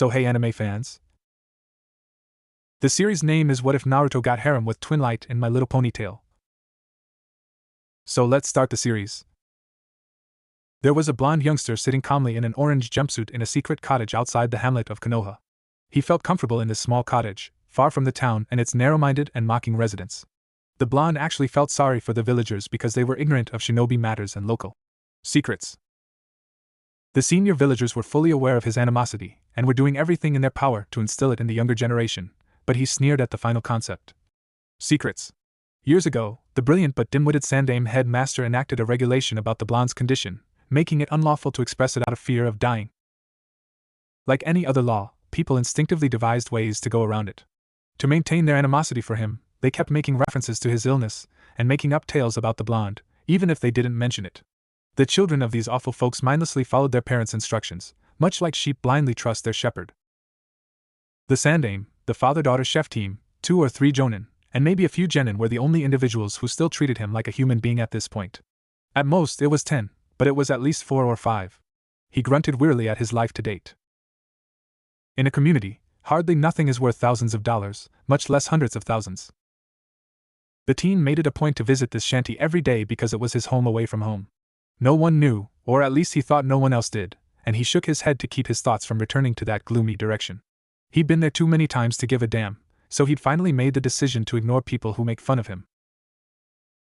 So hey anime fans. The series name is What If Naruto Got Harem with Twin Light and My Little Ponytail. So let's start the series. There was a blonde youngster sitting calmly in an orange jumpsuit in a secret cottage outside the hamlet of Konoha. He felt comfortable in this small cottage, far from the town and its narrow-minded and mocking residents. The blonde actually felt sorry for the villagers because they were ignorant of shinobi matters and local secrets. The senior villagers were fully aware of his animosity, and were doing everything in their power to instill it in the younger generation, but he sneered at the final concept. Secrets. Years ago, the brilliant but dim-witted Sandaime headmaster enacted a regulation about the blonde's condition, making it unlawful to express it out of fear of dying. Like any other law, people instinctively devised ways to go around it. To maintain their animosity for him, they kept making references to his illness, and making up tales about the blonde, even if they didn't mention it. The children of these awful folks mindlessly followed their parents' instructions, much like sheep blindly trust their shepherd. The Sandaime, the father-daughter chef team, 2 or 3 jonin, and maybe a few genin were the only individuals who still treated him like a human being at this point. At most it was 10, but it was at least 4 or 5. He grunted wearily at his life to date. In a community, hardly nothing is worth thousands of dollars, much less hundreds of thousands. The teen made it a point to visit this shanty every day because it was his home away from home. No one knew, or at least he thought no one else did, and he shook his head to keep his thoughts from returning to that gloomy direction. He'd been there too many times to give a damn, so he'd finally made the decision to ignore people who make fun of him.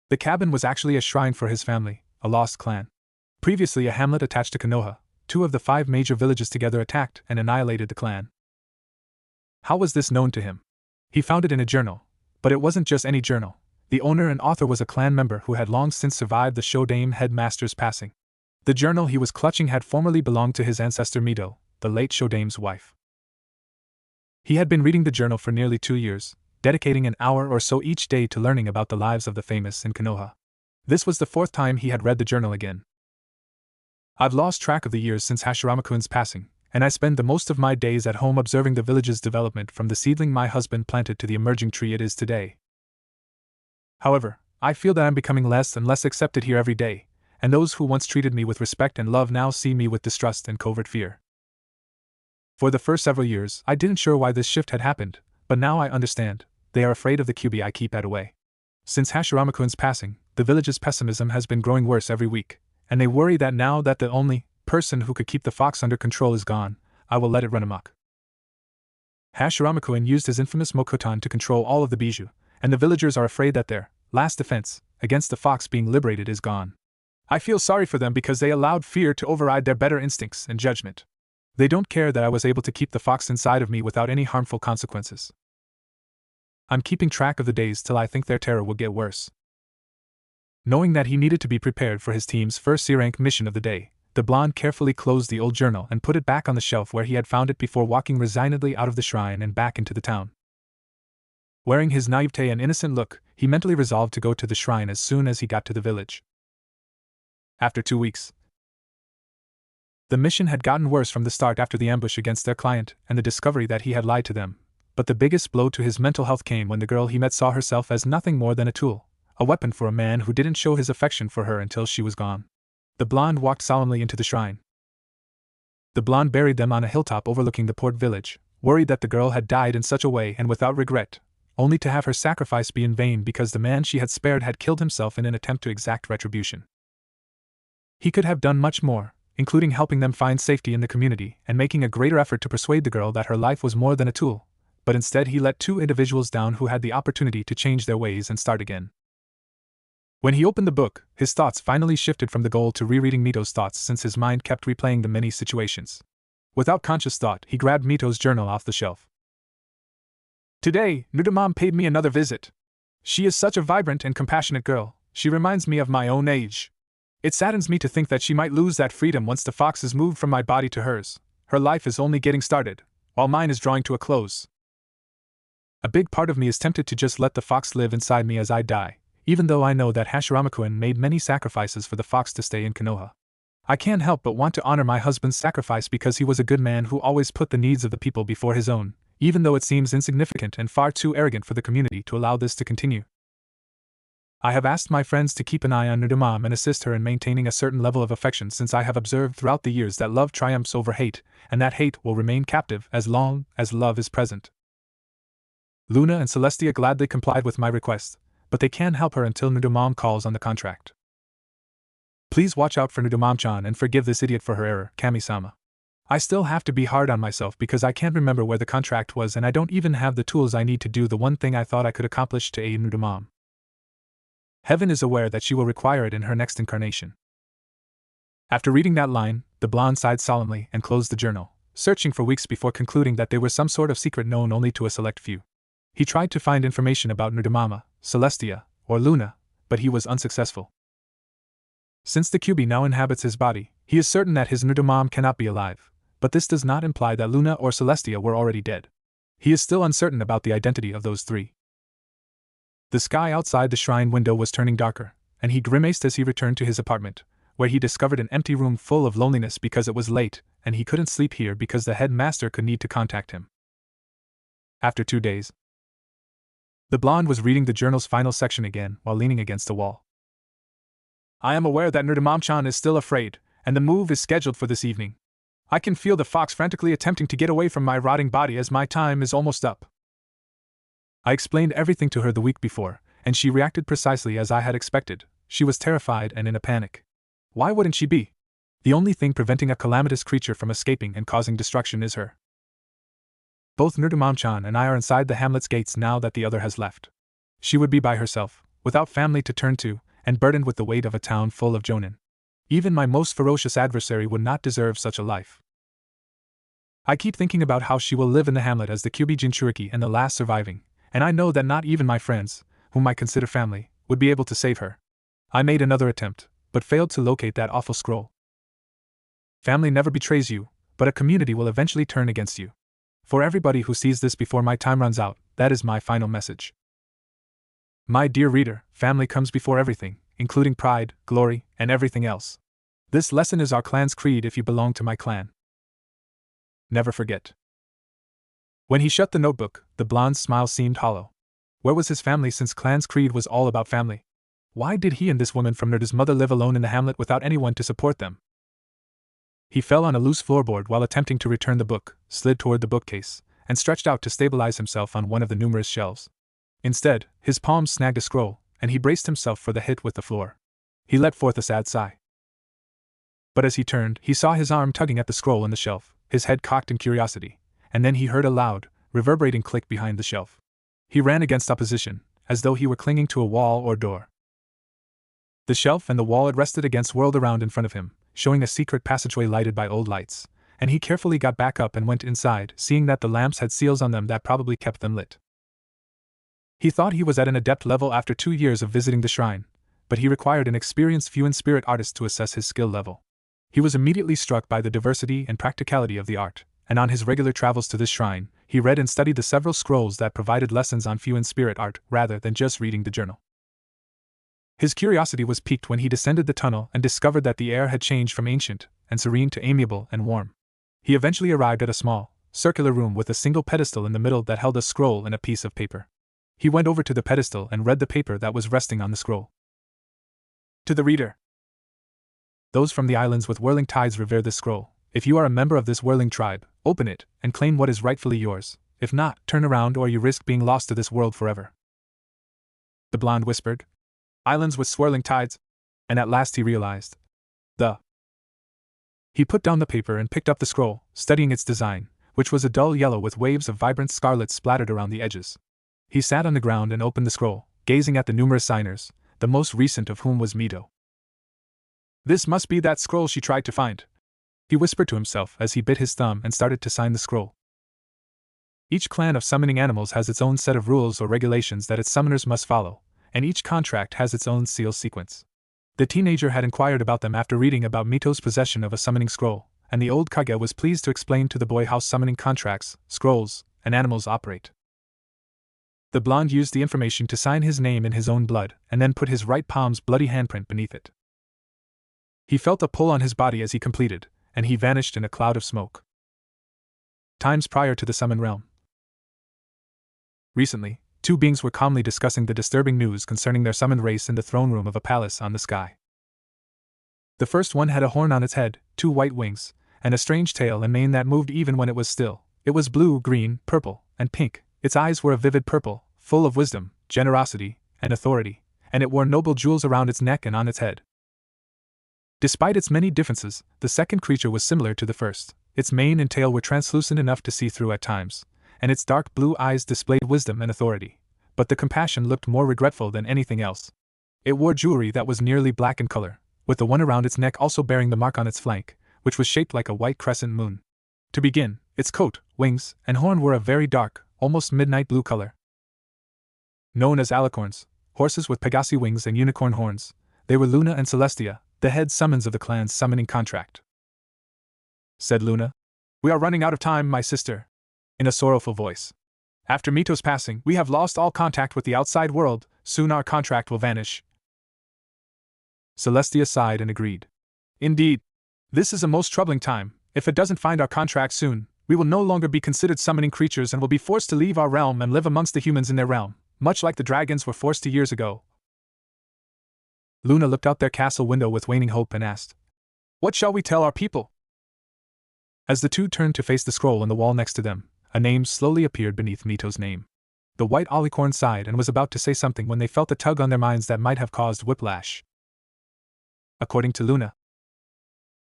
The cabin was actually a shrine for his family, a lost clan. Previously a hamlet attached to Konoha, 2 of the 5 major villages together attacked and annihilated the clan. How was this known to him? He found it in a journal, but it wasn't just any journal. The owner and author was a clan member who had long since survived the Shodaime headmaster's passing. The journal he was clutching had formerly belonged to his ancestor Mito, the late Shodaime's wife. He had been reading the journal for nearly 2 years, dedicating an hour or so each day to learning about the lives of the famous in Konoha. This was the 4th time he had read the journal again. I've lost track of the years since Hashirama-kun's passing, and I spend the most of my days at home observing the village's development from the seedling my husband planted to the emerging tree it is today. However, I feel that I'm becoming less and less accepted here every day, and those who once treated me with respect and love now see me with distrust and covert fear. For the first several years, I didn't sure why this shift had happened, but now I understand. They are afraid of the QB I keep at away. Since Hashirama-kun's passing, the village's pessimism has been growing worse every week, and they worry that now that the only person who could keep the fox under control is gone, I will let it run amok. Hashirama-kun used his infamous Mokotan to control all of the bijou, and the villagers are afraid that their last defense against the fox being liberated is gone. I feel sorry for them because they allowed fear to override their better instincts and judgment. They don't care that I was able to keep the fox inside of me without any harmful consequences. I'm keeping track of the days till I think their terror will get worse. Knowing that he needed to be prepared for his team's first C-rank mission of the day, the blonde carefully closed the old journal and put it back on the shelf where he had found it before walking resignedly out of the shrine and back into the town. Wearing his naivete and innocent look, he mentally resolved to go to the shrine as soon as he got to the village. After 2 weeks, the mission had gotten worse from the start after the ambush against their client and the discovery that he had lied to them, but the biggest blow to his mental health came when the girl he met saw herself as nothing more than a tool, a weapon for a man who didn't show his affection for her until she was gone. The blonde walked solemnly into the shrine. The blonde buried them on a hilltop overlooking the port village, worried that the girl had died in such a way and without regret, only to have her sacrifice be in vain because the man she had spared had killed himself in an attempt to exact retribution. He could have done much more, including helping them find safety in the community and making a greater effort to persuade the girl that her life was more than a tool, but instead he let 2 individuals down who had the opportunity to change their ways and start again. When he opened the book, his thoughts finally shifted from the goal to rereading Mito's thoughts since his mind kept replaying the many situations. Without conscious thought, he grabbed Mito's journal off the shelf. Today, Nudamom paid me another visit. She is such a vibrant and compassionate girl, she reminds me of my own age. It saddens me to think that she might lose that freedom once the fox is moved from my body to hers. Her life is only getting started, while mine is drawing to a close. A big part of me is tempted to just let the fox live inside me as I die, even though I know that Hashirama-kun made many sacrifices for the fox to stay in Konoha. I can't help but want to honor my husband's sacrifice because he was a good man who always put the needs of the people before his own, even though it seems insignificant and far too arrogant for the community to allow this to continue. I have asked my friends to keep an eye on Nudamam and assist her in maintaining a certain level of affection, since I have observed throughout the years that love triumphs over hate, and that hate will remain captive as long as love is present. Luna and Celestia gladly complied with my request, but they can't help her until Nudamam calls on the contract. Please watch out for Nudamam-chan and forgive this idiot for her error, Kami-sama. I still have to be hard on myself because I can't remember where the contract was and I don't even have the tools I need to do the one thing I thought I could accomplish to aid Nudamam. Heaven is aware that she will require it in her next incarnation. After reading that line, the blonde sighed solemnly and closed the journal, searching for weeks before concluding that they were some sort of secret known only to a select few. He tried to find information about Nudamama, Celestia, or Luna, but he was unsuccessful. Since the QB now inhabits his body, he is certain that his Nudamam cannot be alive, but this does not imply that Luna or Celestia were already dead. He is still uncertain about the identity of those three. The sky outside the shrine window was turning darker, and he grimaced as he returned to his apartment, where he discovered an empty room full of loneliness because it was late, and he couldn't sleep here because the headmaster could need to contact him. After 2 days, the blonde was reading the journal's final section again while leaning against the wall. I am aware that Nudamam-chan is still afraid, and the move is scheduled for this evening. I can feel the fox frantically attempting to get away from my rotting body as my time is almost up. I explained everything to her the week before, and she reacted precisely as I had expected. She was terrified and in a panic. Why wouldn't she be? The only thing preventing a calamitous creature from escaping and causing destruction is her. Both Nudamam-chan and I are inside the hamlet's gates now that the other has left. She would be by herself, without family to turn to, and burdened with the weight of a town full of jonin. Even my most ferocious adversary would not deserve such a life. I keep thinking about how she will live in the hamlet as the Kyubi Jinchuriki and the last surviving, and I know that not even my friends, whom I consider family, would be able to save her. I made another attempt, but failed to locate that awful scroll. Family never betrays you, but a community will eventually turn against you. For everybody who sees this before my time runs out, that is my final message. My dear reader, family comes before everything, including pride, glory, and everything else. This lesson is our clan's creed if you belong to my clan. Never forget. When he shut the notebook, the blonde's smile seemed hollow. Where was his family since clan's creed was all about family? Why did he and this woman from Nerda's mother live alone in the hamlet without anyone to support them? He fell on a loose floorboard while attempting to return the book, slid toward the bookcase, and stretched out to stabilize himself on one of the numerous shelves. Instead, his palms snagged a scroll, and he braced himself for the hit with the floor. He let forth a sad sigh. But as he turned, he saw his arm tugging at the scroll in the shelf, his head cocked in curiosity, and then he heard a loud, reverberating click behind the shelf. He ran against opposition, as though he were clinging to a wall or door. The shelf and the wall it rested against whirled around in front of him, showing a secret passageway lighted by old lights, and he carefully got back up and went inside, seeing that the lamps had seals on them that probably kept them lit. He thought he was at an adept level after 2 years of visiting the shrine, but he required an experienced Fuin spirit artist to assess his skill level. He was immediately struck by the diversity and practicality of the art, and on his regular travels to this shrine, he read and studied the several scrolls that provided lessons on Fuin spirit art rather than just reading the journal. His curiosity was piqued when he descended the tunnel and discovered that the air had changed from ancient and serene to amiable and warm. He eventually arrived at a small, circular room with a single pedestal in the middle that held a scroll and a piece of paper. He went over to the pedestal and read the paper that was resting on the scroll. To the reader. Those from the islands with whirling tides revere this scroll. If you are a member of this whirling tribe, open it and claim what is rightfully yours. If not, turn around or you risk being lost to this world forever. The blonde whispered. Islands with swirling tides. And at last he realized. He put down the paper and picked up the scroll, studying its design, which was a dull yellow with waves of vibrant scarlet splattered around the edges. He sat on the ground and opened the scroll, gazing at the numerous signers, the most recent of whom was Mito. This must be that scroll she tried to find, he whispered to himself as he bit his thumb and started to sign the scroll. Each clan of summoning animals has its own set of rules or regulations that its summoners must follow, and each contract has its own seal sequence. The teenager had inquired about them after reading about Mito's possession of a summoning scroll, and the old Kage was pleased to explain to the boy how summoning contracts, scrolls, and animals operate. The blonde used the information to sign his name in his own blood, and then put his right palm's bloody handprint beneath it. He felt a pull on his body as he completed, and he vanished in a cloud of smoke. Times prior to the summon realm. Recently, Two beings were calmly discussing the disturbing news concerning their summoned race in the throne room of a palace on the sky. The first one had a horn on its head, 2 white wings, and a strange tail and mane that moved even when it was still. It was blue, green, purple, and pink. Its eyes were a vivid purple, full of wisdom, generosity, and authority, and it wore noble jewels around its neck and on its head. Despite its many differences, the second creature was similar to the first. Its mane and tail were translucent enough to see through at times, and its dark blue eyes displayed wisdom and authority. But the compassion looked more regretful than anything else. It wore jewelry that was nearly black in color, with the one around its neck also bearing the mark on its flank, which was shaped like a white crescent moon. To begin, its coat, wings, and horn were a very dark, almost midnight blue color. Known as alicorns, horses with Pegasi wings and unicorn horns, they were Luna and Celestia, the head summons of the clan's summoning contract. Said Luna. "We are running out of time, my sister," in a sorrowful voice. "After Mito's passing, we have lost all contact with the outside world. Soon our contract will vanish." Celestia sighed and agreed. "Indeed. This is a most troubling time. If it doesn't find our contract soon, we will no longer be considered summoning creatures and will be forced to leave our realm and live amongst the humans in their realm, much like the dragons were forced to years ago." Luna looked out their castle window with waning hope and asked, "What shall we tell our people?" As the two turned to face the scroll on the wall next to them, a name slowly appeared beneath Mito's name. The white alicorn sighed and was about to say something when they felt a tug on their minds that might have caused whiplash. According to Luna.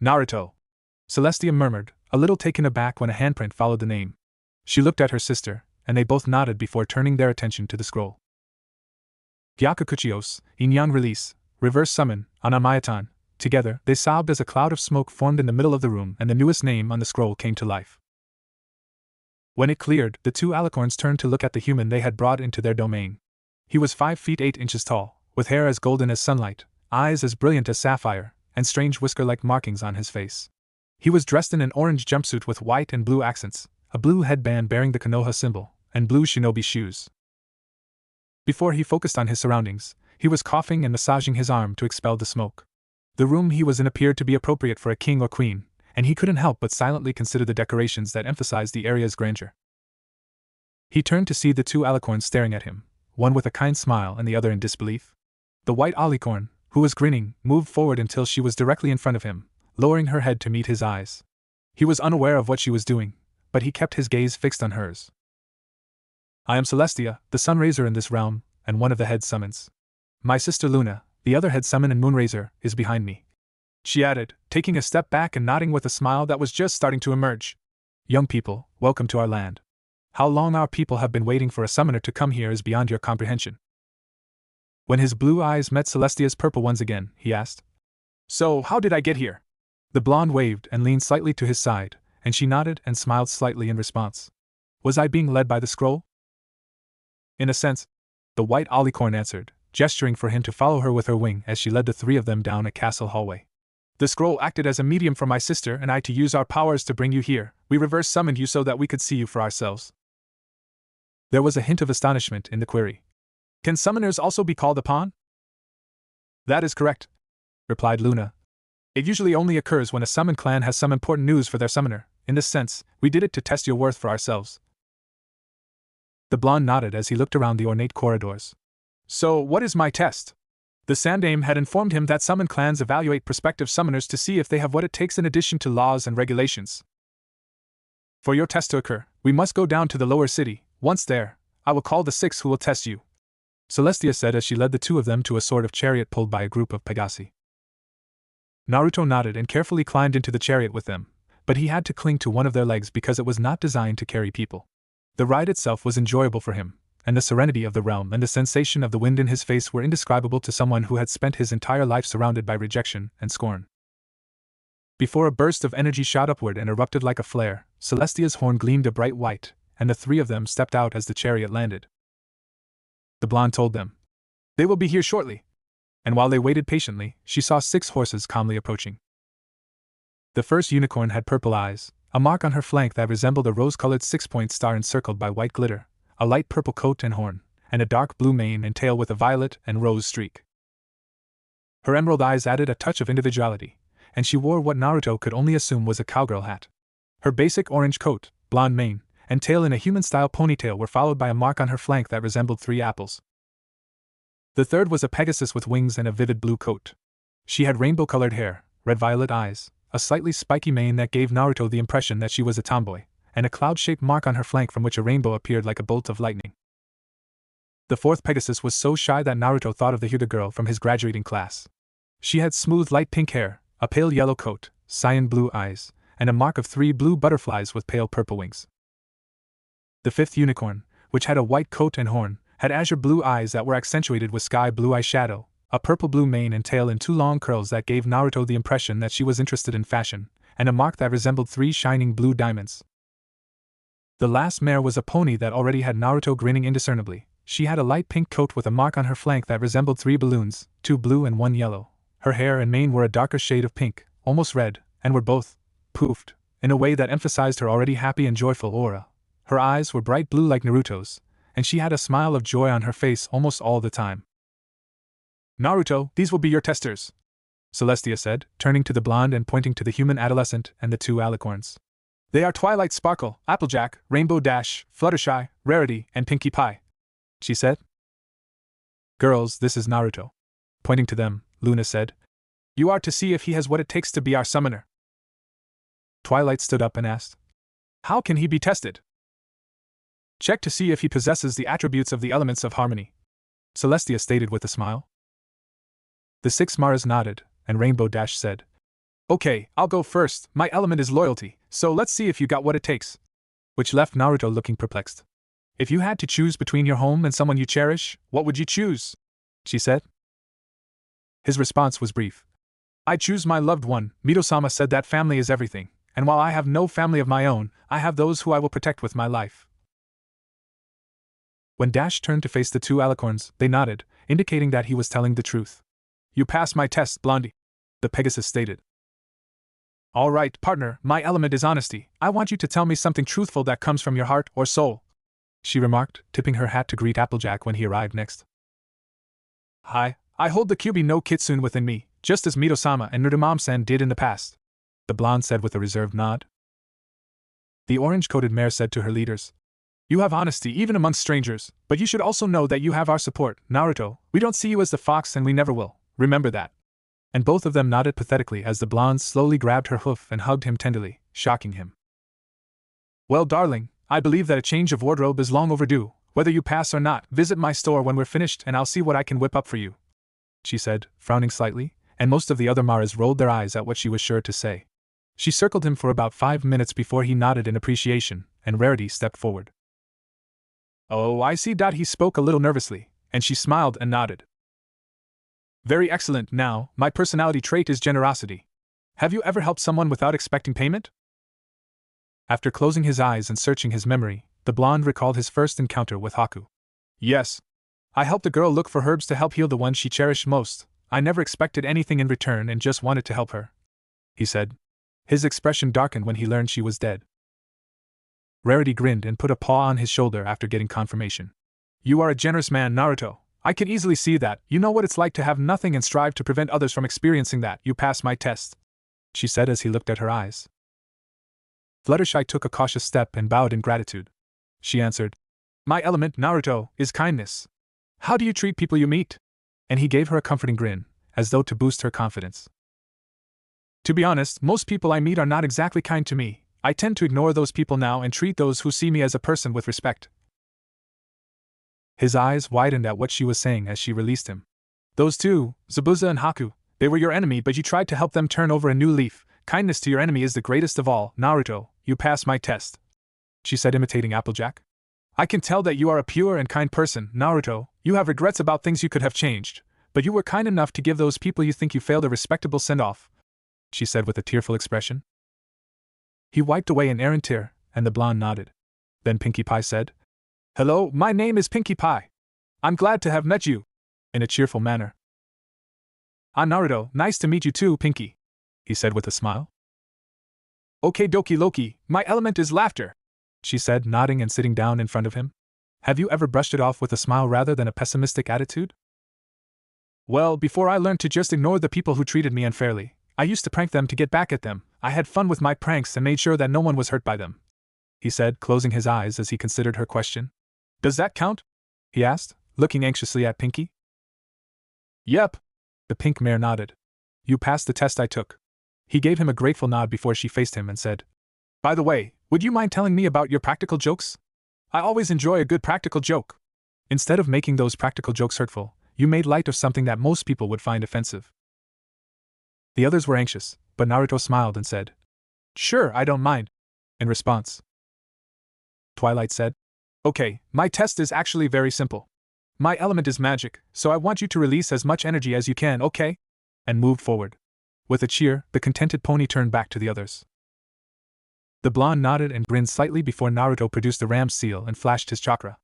"Naruto," Celestia murmured, a little taken aback when a handprint followed the name. She looked at her sister, and they both nodded before turning their attention to the scroll. Gyakukuchios, Yin-Yang release, reverse summon, Anamayatan. Together, they sobbed as a cloud of smoke formed in the middle of the room and the newest name on the scroll came to life. When it cleared, the two alicorns turned to look at the human they had brought into their domain. He was 5 feet 8 inches tall, with hair as golden as sunlight, eyes as brilliant as sapphire, and strange whisker-like markings on his face. He was dressed in an orange jumpsuit with white and blue accents, a blue headband bearing the Konoha symbol, and blue shinobi shoes. Before he focused on his surroundings, he was coughing and massaging his arm to expel the smoke. The room he was in appeared to be appropriate for a king or queen, and he couldn't help but silently consider the decorations that emphasized the area's grandeur. He turned to see the two alicorns staring at him, one with a kind smile and the other in disbelief. The white alicorn, who was grinning, moved forward until she was directly in front of him, lowering her head to meet his eyes. He was unaware of what she was doing, but he kept his gaze fixed on hers. "I am Celestia, the Sunraiser in this realm, and one of the head summons. My sister Luna, the other head summon and Moonraiser, is behind me," she added, taking a step back and nodding with a smile that was just starting to emerge. "Young people, welcome to our land. How long our people have been waiting for a summoner to come here is beyond your comprehension." When his blue eyes met Celestia's purple ones again, he asked, "So, how did I get here?" The blonde waved and leaned slightly to his side, and she nodded and smiled slightly in response. "Was I being led by the scroll?" "In a sense," the white alicorn answered, gesturing for him to follow her with her wing as she led the three of them down a castle hallway. "The scroll acted as a medium for my sister and I to use our powers to bring you here. We reverse summoned you so that we could see you for ourselves." There was a hint of astonishment in the query. "Can summoners also be called upon?" "That is correct," replied Luna. "It usually only occurs when a summoned clan has some important news for their summoner. In this sense, we did it to test your worth for ourselves." The blonde nodded as he looked around the ornate corridors. "So, what is my test?" The Sandaime had informed him that summoned clans evaluate prospective summoners to see if they have what it takes in addition to laws and regulations. "For your test to occur, we must go down to the lower city. Once there, I will call the 6 who will test you," Celestia said as she led the two of them to a sort of chariot pulled by a group of Pegasi. Naruto nodded and carefully climbed into the chariot with them, but he had to cling to one of their legs because it was not designed to carry people. The ride itself was enjoyable for him, and the serenity of the realm and the sensation of the wind in his face were indescribable to someone who had spent his entire life surrounded by rejection and scorn. Before a burst of energy shot upward and erupted like a flare, Celestia's horn gleamed a bright white, and the three of them stepped out as the chariot landed. The blonde told them, "They will be here shortly." And while they waited patiently, she saw 6 horses calmly approaching. The first unicorn had purple eyes, a mark on her flank that resembled a rose-colored 6-point star encircled by white glitter, a light purple coat and horn, and a dark blue mane and tail with a violet and rose streak. Her emerald eyes added a touch of individuality, and she wore what Naruto could only assume was a cowgirl hat. Her basic orange coat, blonde mane, and tail in a human-style ponytail were followed by a mark on her flank that resembled 3 apples. The third was a Pegasus with wings and a vivid blue coat. She had rainbow-colored hair, red-violet eyes, a slightly spiky mane that gave Naruto the impression that she was a tomboy, and a cloud-shaped mark on her flank from which a rainbow appeared like a bolt of lightning. The fourth Pegasus was so shy that Naruto thought of the Hyuga girl from his graduating class. She had smooth light pink hair, a pale yellow coat, cyan blue eyes, and a mark of 3 blue butterflies with pale purple wings. The fifth unicorn, which had a white coat and horn, had azure blue eyes that were accentuated with sky blue eyeshadow, a purple-blue mane and tail and 2 long curls that gave Naruto the impression that she was interested in fashion, and a mark that resembled 3 shining blue diamonds. The last mare was a pony that already had Naruto grinning indiscernibly. She had a light pink coat with a mark on her flank that resembled 3 balloons, 2 blue and 1 yellow. Her hair and mane were a darker shade of pink, almost red, and were both poofed, in a way that emphasized her already happy and joyful aura. Her eyes were bright blue like Naruto's, and she had a smile of joy on her face almost all the time. "Naruto, these will be your testers," Celestia said, turning to the blonde and pointing to the human adolescent and the 2 alicorns. "They are Twilight Sparkle, Applejack, Rainbow Dash, Fluttershy, Rarity, and Pinkie Pie," she said. "Girls, this is Naruto." Pointing to them, Luna said, "You are to see if he has what it takes to be our summoner." Twilight stood up and asked, "How can he be tested?" "Check to see if he possesses the attributes of the elements of harmony," Celestia stated with a smile. The 6 Maras nodded, and Rainbow Dash said, "Okay, I'll go first, my element is loyalty, so let's see if you got what it takes." Which left Naruto looking perplexed. "If you had to choose between your home and someone you cherish, what would you choose?" she said. His response was brief. "I choose my loved one. Mito-sama said that family is everything, and while I have no family of my own, I have those who I will protect with my life." When Dash turned to face the 2 alicorns, they nodded, indicating that he was telling the truth. "You passed my test, Blondie," the Pegasus stated. "All right, partner, my element is honesty. I want you to tell me something truthful that comes from your heart or soul," she remarked, tipping her hat to greet Applejack when he arrived next. "Hi, I hold the Kyuubi no Kitsune within me, just as Mito-sama and Nurudamam-san did in the past," the blonde said with a reserved nod. The orange-coated mare said to her leaders, "You have honesty even amongst strangers, but you should also know that you have our support, Naruto. We don't see you as the fox and we never will, remember that." And both of them nodded pathetically as the blonde slowly grabbed her hoof and hugged him tenderly, shocking him. "Well, darling, I believe that a change of wardrobe is long overdue. Whether you pass or not, visit my store when we're finished and I'll see what I can whip up for you," she said, frowning slightly, and most of the other Maras rolled their eyes at what she was sure to say. She circled him for about 5 minutes before he nodded in appreciation, and Rarity stepped forward. "Oh, I see." He spoke a little nervously, and she smiled and nodded. "Very excellent. Now, my personality trait is generosity. Have you ever helped someone without expecting payment?" After closing his eyes and searching his memory, the blonde recalled his first encounter with Haku. "Yes. I helped a girl look for herbs to help heal the one she cherished most. I never expected anything in return and just wanted to help her," he said. His expression darkened when he learned she was dead. Rarity grinned and put a paw on his shoulder after getting confirmation. "You are a generous man, Naruto. I can easily see that. You know what it's like to have nothing and strive to prevent others from experiencing that. You pass my test," she said as he looked at her eyes. Fluttershy took a cautious step and bowed in gratitude. She answered, "My element, Naruto, is kindness. How do you treat people you meet?" And he gave her a comforting grin, as though to boost her confidence. "To be honest, most people I meet are not exactly kind to me. I tend to ignore those people now and treat those who see me as a person with respect." His eyes widened at what she was saying as she released him. "Those two, Zabuza and Haku, they were your enemy but you tried to help them turn over a new leaf. Kindness to your enemy is the greatest of all. Naruto, you passed my test," she said, imitating Applejack. "I can tell that you are a pure and kind person, Naruto. You have regrets about things you could have changed, but you were kind enough to give those people you think you failed a respectable send-off," she said with a tearful expression. He wiped away an errant tear, and the blonde nodded. Then Pinkie Pie said, "Hello, my name is Pinkie Pie. I'm glad to have met you," in a cheerful manner. "Ah, Naruto, nice to meet you too, Pinkie," he said with a smile. "Okay, dokie Loki, my element is laughter," she said, nodding and sitting down in front of him. "Have you ever brushed it off with a smile rather than a pessimistic attitude?" "Well, before I learned to just ignore the people who treated me unfairly, I used to prank them to get back at them. I had fun with my pranks and made sure that no one was hurt by them," he said, closing his eyes as he considered her question. Does that count? He asked, looking anxiously at Pinky. Yep. The pink mare nodded. You passed the test I took. He gave him a grateful nod before she faced him and said, By the way, would you mind telling me about your practical jokes? I always enjoy a good practical joke. Instead of making those practical jokes hurtful, you made light of something that most people would find offensive. The others were anxious, but Naruto smiled and said, Sure, I don't mind. In response, Twilight said, Okay, my test is actually very simple. My element is magic, so I want you to release as much energy as you can, okay? And moved forward. With a cheer, the contented pony turned back to the others. The blonde nodded and grinned slightly before Naruto produced the ram's seal and flashed his chakra.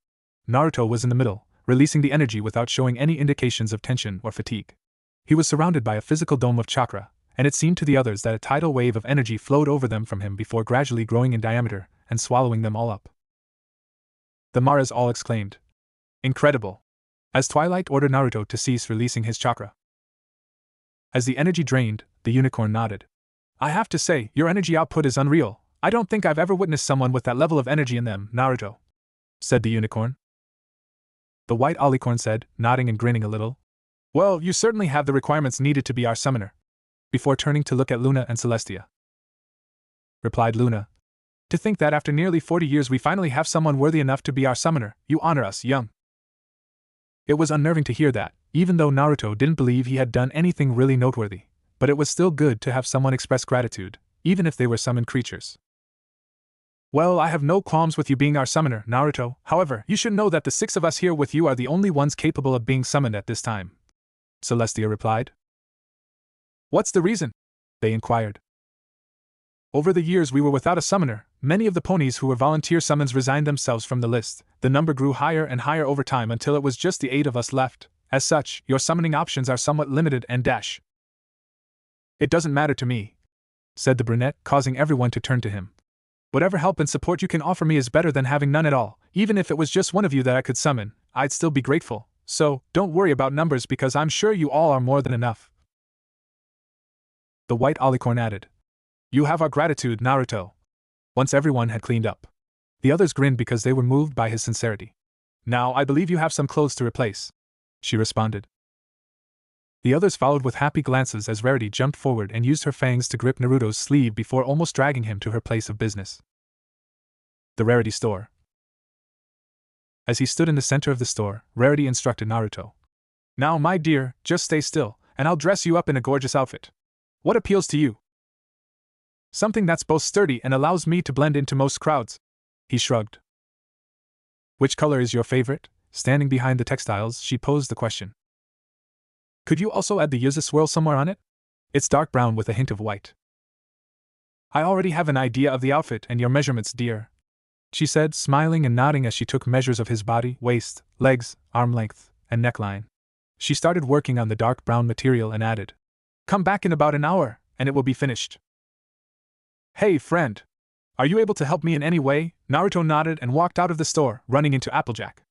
Naruto was in the middle, releasing the energy without showing any indications of tension or fatigue. He was surrounded by a physical dome of chakra, and it seemed to the others that a tidal wave of energy flowed over them from him before gradually growing in diameter and swallowing them all up. The Maras all exclaimed, Incredible! As Twilight ordered Naruto to cease releasing his chakra. As the energy drained, the unicorn nodded. I have to say, your energy output is unreal. I don't think I've ever witnessed someone with that level of energy in them, Naruto, said the unicorn. The white alicorn said, nodding and grinning a little. Well, you certainly have the requirements needed to be our summoner. Before turning to look at Luna and Celestia. Replied Luna. To think that after nearly 40 years we finally have someone worthy enough to be our summoner, you honor us, young. It was unnerving to hear that, even though Naruto didn't believe he had done anything really noteworthy, but it was still good to have someone express gratitude, even if they were summoned creatures. Well, I have no qualms with you being our summoner, Naruto. However, you should know that the 6 of us here with you are the only ones capable of being summoned at this time, Celestia replied. What's the reason? They inquired. Over the years we were without a summoner. Many of the ponies who were volunteer summons resigned themselves from the list. The number grew higher and higher over time until it was just the 8 of us left. As such, your summoning options are somewhat limited and dash. It doesn't matter to me, said the brunette, causing everyone to turn to him. Whatever help and support you can offer me is better than having none at all. Even if it was just one of you that I could summon, I'd still be grateful. So, don't worry about numbers because I'm sure you all are more than enough. The white alicorn added. You have our gratitude, Naruto. Once everyone had cleaned up, the others grinned because they were moved by his sincerity. Now I believe you have some clothes to replace, she responded. The others followed with happy glances as Rarity jumped forward and used her fangs to grip Naruto's sleeve before almost dragging him to her place of business. The Rarity store. As he stood in the center of the store, Rarity instructed Naruto. Now, my dear, just stay still, and I'll dress you up in a gorgeous outfit. What appeals to you? Something that's both sturdy and allows me to blend into most crowds. He shrugged. Which color is your favorite? Standing behind the textiles, she posed the question. Could you also add the yuzu swirl somewhere on it? It's dark brown with a hint of white. I already have an idea of the outfit and your measurements, dear, she said, smiling and nodding as she took measures of his body, waist, legs, arm length, and neckline. She started working on the dark brown material and added, Come back in about an hour, and it will be finished. Hey, friend. Are you able to help me in any way? Naruto nodded and walked out of the store, running into Applejack.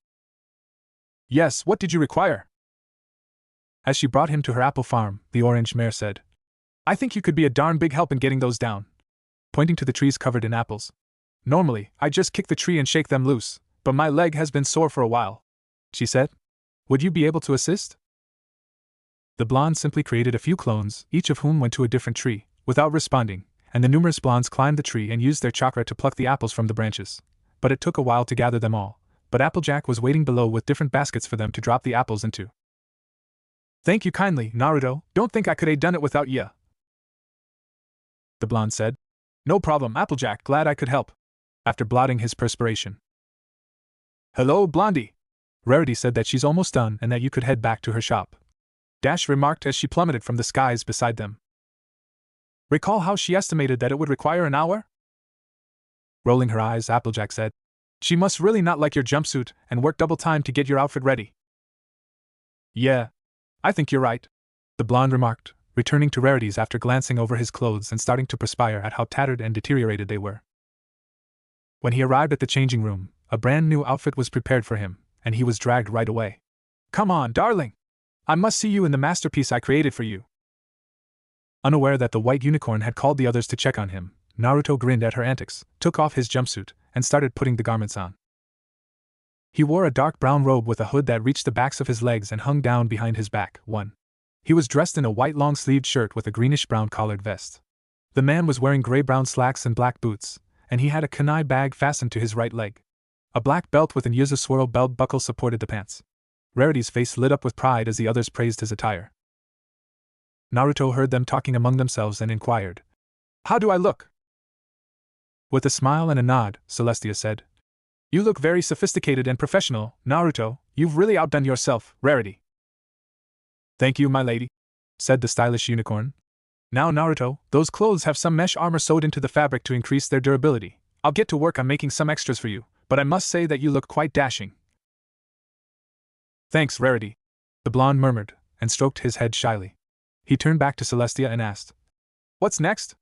Yes, what did you require? As she brought him to her apple farm, the orange mare said, I think you could be a darn big help in getting those down. Pointing to the trees covered in apples. Normally, I just kick the tree and shake them loose, but my leg has been sore for a while, she said. Would you be able to assist? The blonde simply created a few clones, each of whom went to a different tree, without responding, and the numerous blondes climbed the tree and used their chakra to pluck the apples from the branches. But it took a while to gather them all, but Applejack was waiting below with different baskets for them to drop the apples into. Thank you kindly, Naruto. Don't think I could have done it without ya, the blonde said. No problem, Applejack, glad I could help. After blotting his perspiration. Hello, Blondie. Rarity said that she's almost done and that you could head back to her shop. Dash remarked as she plummeted from the skies beside them. Recall how she estimated that it would require an hour? Rolling her eyes, Applejack said. She must really not like your jumpsuit and work double time to get your outfit ready. Yeah, I think you're right, the blonde remarked, returning to Rarity's after glancing over his clothes and starting to perspire at how tattered and deteriorated they were. When he arrived at the changing room, a brand new outfit was prepared for him, and he was dragged right away. Come on, darling! I must see you in the masterpiece I created for you. Unaware that the white unicorn had called the others to check on him, Naruto grinned at her antics, took off his jumpsuit, and started putting the garments on. He wore a dark brown robe with a hood that reached the backs of his legs and hung down behind his back. 1. He was dressed in a white long-sleeved shirt with a greenish-brown collared vest. The man was wearing gray-brown slacks and black boots, and he had a kunai bag fastened to his right leg. A black belt with an yuzu swirl belt buckle supported the pants. Rarity's face lit up with pride as the others praised his attire. Naruto heard them talking among themselves and inquired, "How do I look?" With a smile and a nod, Celestia said, "You look very sophisticated and professional, Naruto. You've really outdone yourself, Rarity." "Thank you, my lady," said the stylish unicorn. "Now, Naruto, those clothes have some mesh armor sewed into the fabric to increase their durability. I'll get to work on making some extras for you, but I must say that you look quite dashing." "Thanks, Rarity," the blonde murmured, and stroked his head shyly. He turned back to Celestia and asked, "What's next?"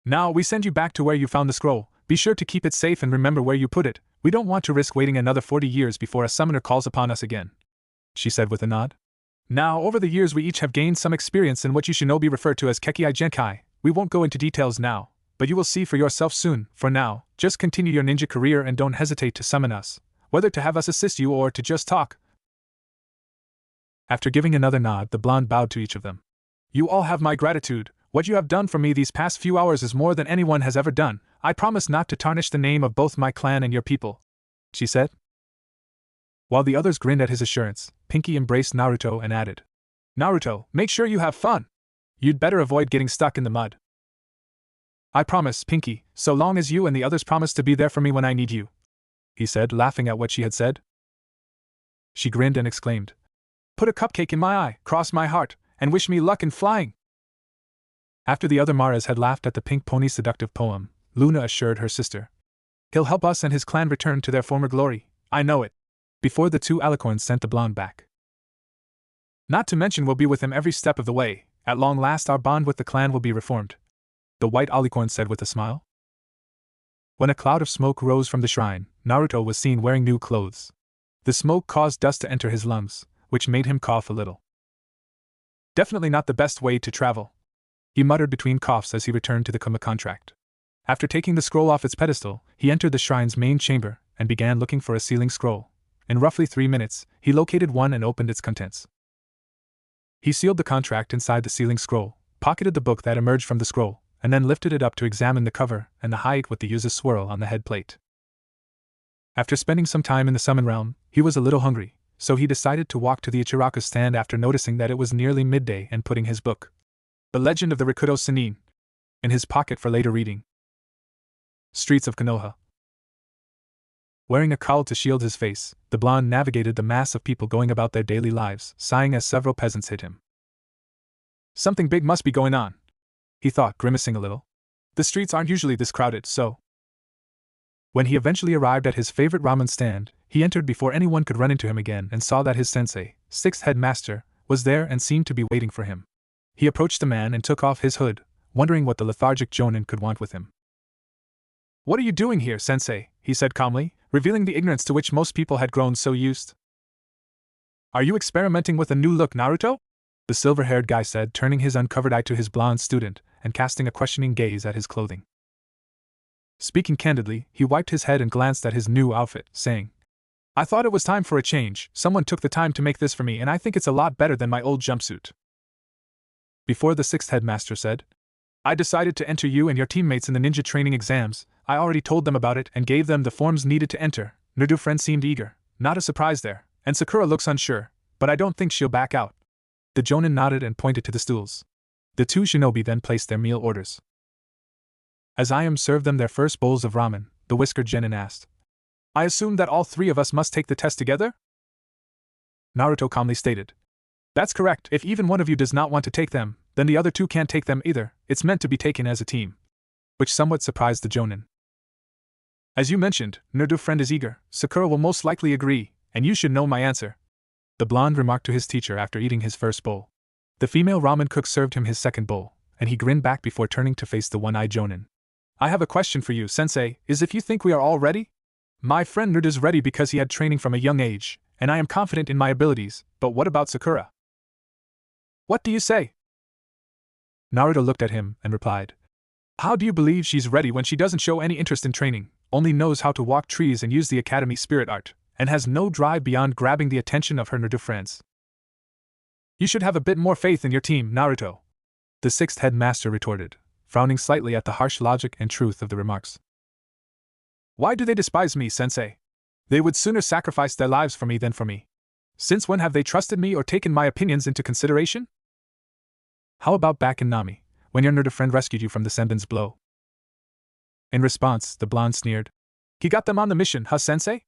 "Now we send you back to where you found the scroll. Be sure to keep it safe and remember where you put it. We don't want to risk waiting another 40 years before a summoner calls upon us again," she said with a nod. "Now, over the years we each have gained some experience in what you shinobi refer to as Kekkei Genkai. We won't go into details now, but you will see for yourself soon. For now, just continue your ninja career and don't hesitate to summon us, whether to have us assist you or to just talk." After giving another nod, the blonde bowed to each of them. "You all have my gratitude. What you have done for me these past few hours is more than anyone has ever done. I promise not to tarnish the name of both my clan and your people," she said. While the others grinned at his assurance, Pinky embraced Naruto and added, "Naruto, make sure you have fun. You'd better avoid getting stuck in the mud." "I promise, Pinky, so long as you and the others promise to be there for me when I need you," he said, laughing at what she had said. She grinned and exclaimed, "Put a cupcake in my eye, cross my heart, and wish me luck in flying." After the other Maras had laughed at the pink pony's seductive poem, Luna assured her sister, "He'll help us and his clan return to their former glory, I know it," before the two alicorns sent the blonde back. "Not to mention we'll be with him every step of the way. At long last our bond with the clan will be reformed," the white alicorn said with a smile. When a cloud of smoke rose from the shrine, Naruto was seen wearing new clothes. The smoke caused dust to enter his lungs, which made him cough a little. "Definitely not the best way to travel," he muttered between coughs as he returned to the Kuma contract. After taking the scroll off its pedestal, he entered the shrine's main chamber and began looking for a sealing scroll. In roughly 3 minutes, he located one and opened its contents. He sealed the contract inside the sealing scroll, pocketed the book that emerged from the scroll, and then lifted it up to examine the cover and the height with the yuzu swirl on the head plate. After spending some time in the summon realm, he was a little hungry, so he decided to walk to the Ichiraku stand after noticing that it was nearly midday and putting his book, The Legend of the Rikudo Sennin, in his pocket for later reading. Streets of Konoha. Wearing a cowl to shield his face, the blonde navigated the mass of people going about their daily lives, sighing as several peasants hit him. "Something big must be going on," he thought, grimacing a little. "The streets aren't usually this crowded, so..." When he eventually arrived at his favorite ramen stand, he entered before anyone could run into him again and saw that his sensei, sixth headmaster, was there and seemed to be waiting for him. He approached the man and took off his hood, wondering what the lethargic jonin could want with him. "What are you doing here, sensei?" he said calmly, revealing the ignorance to which most people had grown so used. "Are you experimenting with a new look, Naruto?" the silver-haired guy said, turning his uncovered eye to his blonde student and casting a questioning gaze at his clothing. Speaking candidly, he wiped his head and glanced at his new outfit, saying, "I thought it was time for a change. Someone took the time to make this for me and I think it's a lot better than my old jumpsuit." Before the sixth headmaster said, "I decided to enter you and your teammates in the ninja training exams. I already told them about it and gave them the forms needed to enter." Naruto's friend seemed eager, not a surprise there, and Sakura looks unsure, but I don't think she'll back out. The jonin nodded and pointed to the stools. The two shinobi then placed their meal orders. As Ayam served them their first bowls of ramen, the whiskered genin asked, "I assume that all three of us must take the test together?" Naruto calmly stated, "That's correct. If even one of you does not want to take them, then the other two can't take them either. It's meant to be taken as a team." Which somewhat surprised the jonin. "As you mentioned, Naruto's friend is eager. Sakura will most likely agree, and you should know my answer," the blonde remarked to his teacher after eating his first bowl. The female ramen cook served him his second bowl, and he grinned back before turning to face the one-eyed jonin. "I have a question for you, sensei. Is if you think we are all ready? My friend Naruto's ready because he had training from a young age, and I am confident in my abilities, but what about Sakura?" "What do you say?" Naruto looked at him and replied, "How do you believe she's ready when she doesn't show any interest in training? only knows how to walk trees and use the academy spirit art, and has no drive beyond grabbing the attention of her Naruto friends. You should have a bit more faith in your team, Naruto, the sixth headmaster retorted, frowning slightly at the harsh logic and truth of the remarks. Why do they despise me, sensei? They would sooner sacrifice their lives for me than for me. Since when have they trusted me or taken my opinions into consideration? How about back in Nami, when your Naruto friend rescued you from the Senbin's blow? In response, the blonde sneered. He got them on the mission, huh, sensei?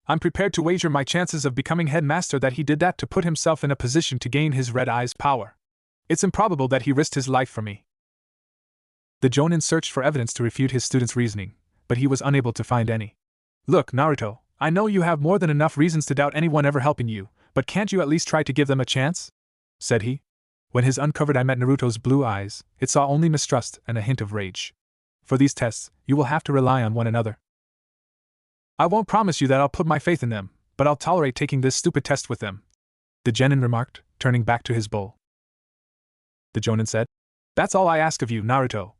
I'm prepared to wager my chances of becoming headmaster that he did that to put himself in a position to gain his red eye's power. It's improbable that he risked his life for me. The Jonin searched for evidence to refute his student's reasoning, but he was unable to find any. Look, Naruto, I know you have more than enough reasons to doubt anyone ever helping you, but can't you at least try to give them a chance? Said he. When his uncovered eye met Naruto's blue eyes, it saw only mistrust and a hint of rage. For these tests, you will have to rely on one another. I won't promise you that I'll put my faith in them, but I'll tolerate taking this stupid test with them, the Genin remarked, turning back to his bowl. The Jonin said, That's all I ask of you, Naruto.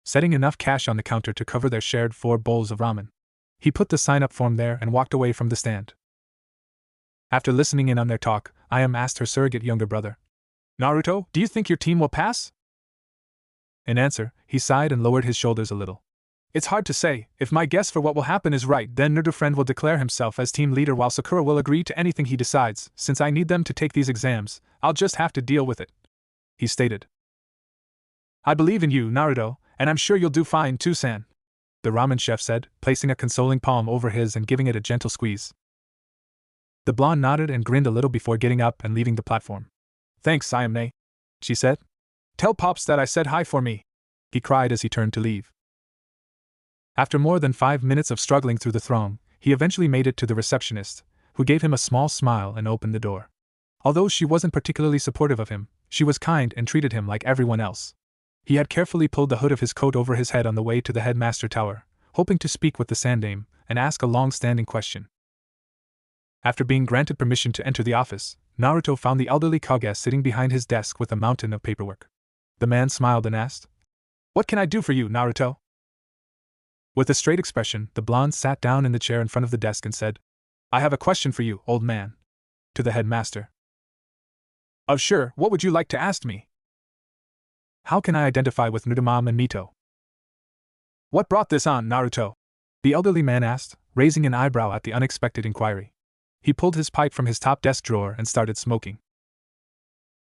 Setting enough cash on the counter to cover their shared 4 bowls of ramen, he put the sign-up form there and walked away from the stand. After listening in on their talk, Ayame asked her surrogate younger brother, Naruto, do you think your team will pass? In answer, he sighed and lowered his shoulders a little. It's hard to say. If my guess for what will happen is right, then Naruto friend will declare himself as team leader while Sakura will agree to anything he decides. Since I need them to take these exams, I'll just have to deal with it, he stated. I believe in you, Naruto, and I'm sure you'll do fine too, San, the ramen chef said, placing a consoling palm over his and giving it a gentle squeeze. The blonde nodded and grinned a little before getting up and leaving the platform. Thanks, Ayame, she said. Tell Pops that I said hi for me, he cried as he turned to leave. After more than 5 minutes of struggling through the throng, he eventually made it to the receptionist, who gave him a small smile and opened the door. Although she wasn't particularly supportive of him, she was kind and treated him like everyone else. He had carefully pulled the hood of his coat over his head on the way to the headmaster tower, hoping to speak with the Sandame and ask a long-standing question. After being granted permission to enter the office, Naruto found the elderly Kage sitting behind his desk with a mountain of paperwork. The man smiled and asked, What can I do for you, Naruto? With a straight expression, the blonde sat down in the chair in front of the desk and said, I have a question for you, old man. To the headmaster. Oh sure, what would you like to ask me? How can I identify with Naruto and Mito? What brought this on, Naruto? The elderly man asked, raising an eyebrow at the unexpected inquiry. He pulled his pipe from his top desk drawer and started smoking.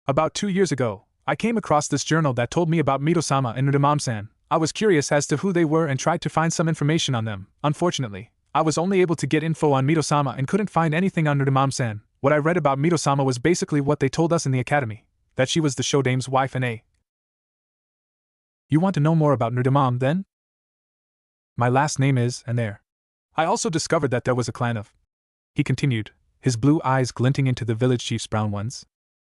About 2 years ago, I came across this journal that told me about Mito-sama and Naruto-san. I was curious as to who they were and tried to find some information on them. Unfortunately, I was only able to get info on Mito-sama and couldn't find anything on Naruto-san. What I read about Mito-sama was basically what they told us in the academy, that she was the Shodame's wife and a... You want to know more about Naruto then? My last name is, and there. I also discovered that there was a clan of... He continued, his blue eyes glinting into the village chief's brown ones.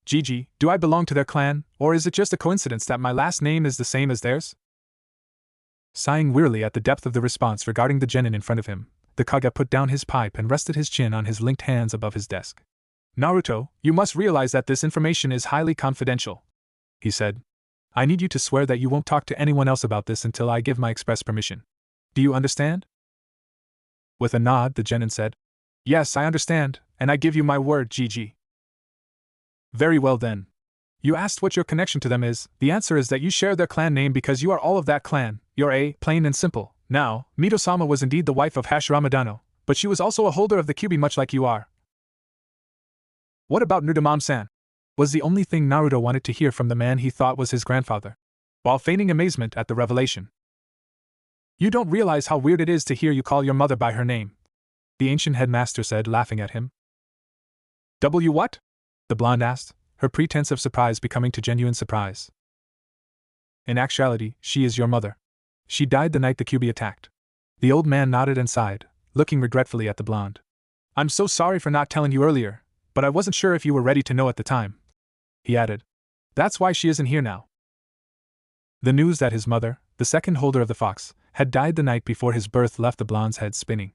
Gigi, do I belong to their clan, or is it just a coincidence that my last name is the same as theirs? Sighing wearily at the depth of the response regarding the genin in front of him, the Kage put down his pipe and rested his chin on his linked hands above his desk. Naruto, you must realize that this information is highly confidential, he said. I need you to swear that you won't talk to anyone else about this until I give my express permission. Do you understand? With a nod, the genin said, Yes, I understand, and I give you my word, Gigi. Very well then. You asked what your connection to them is. The answer is that you share their clan name because you are all of that clan. You're plain and simple. Now, Mito-sama was indeed the wife of Hashirama-dano, but she was also a holder of the Kyuubi much like you are. What about Naruto-san? Was the only thing Naruto wanted to hear from the man he thought was his grandfather, while feigning amazement at the revelation. You don't realize how weird it is to hear you call your mother by her name, the ancient headmaster said, laughing at him. W what? The blonde asked, her pretense of surprise becoming to genuine surprise. In actuality, she is your mother. She died the night the Kyuubi attacked. The old man nodded and sighed, looking regretfully at the blonde. I'm so sorry for not telling you earlier, but I wasn't sure if you were ready to know at the time, he added. That's why she isn't here now. The news that his mother, the second holder of the fox, had died the night before his birth left the blonde's head spinning.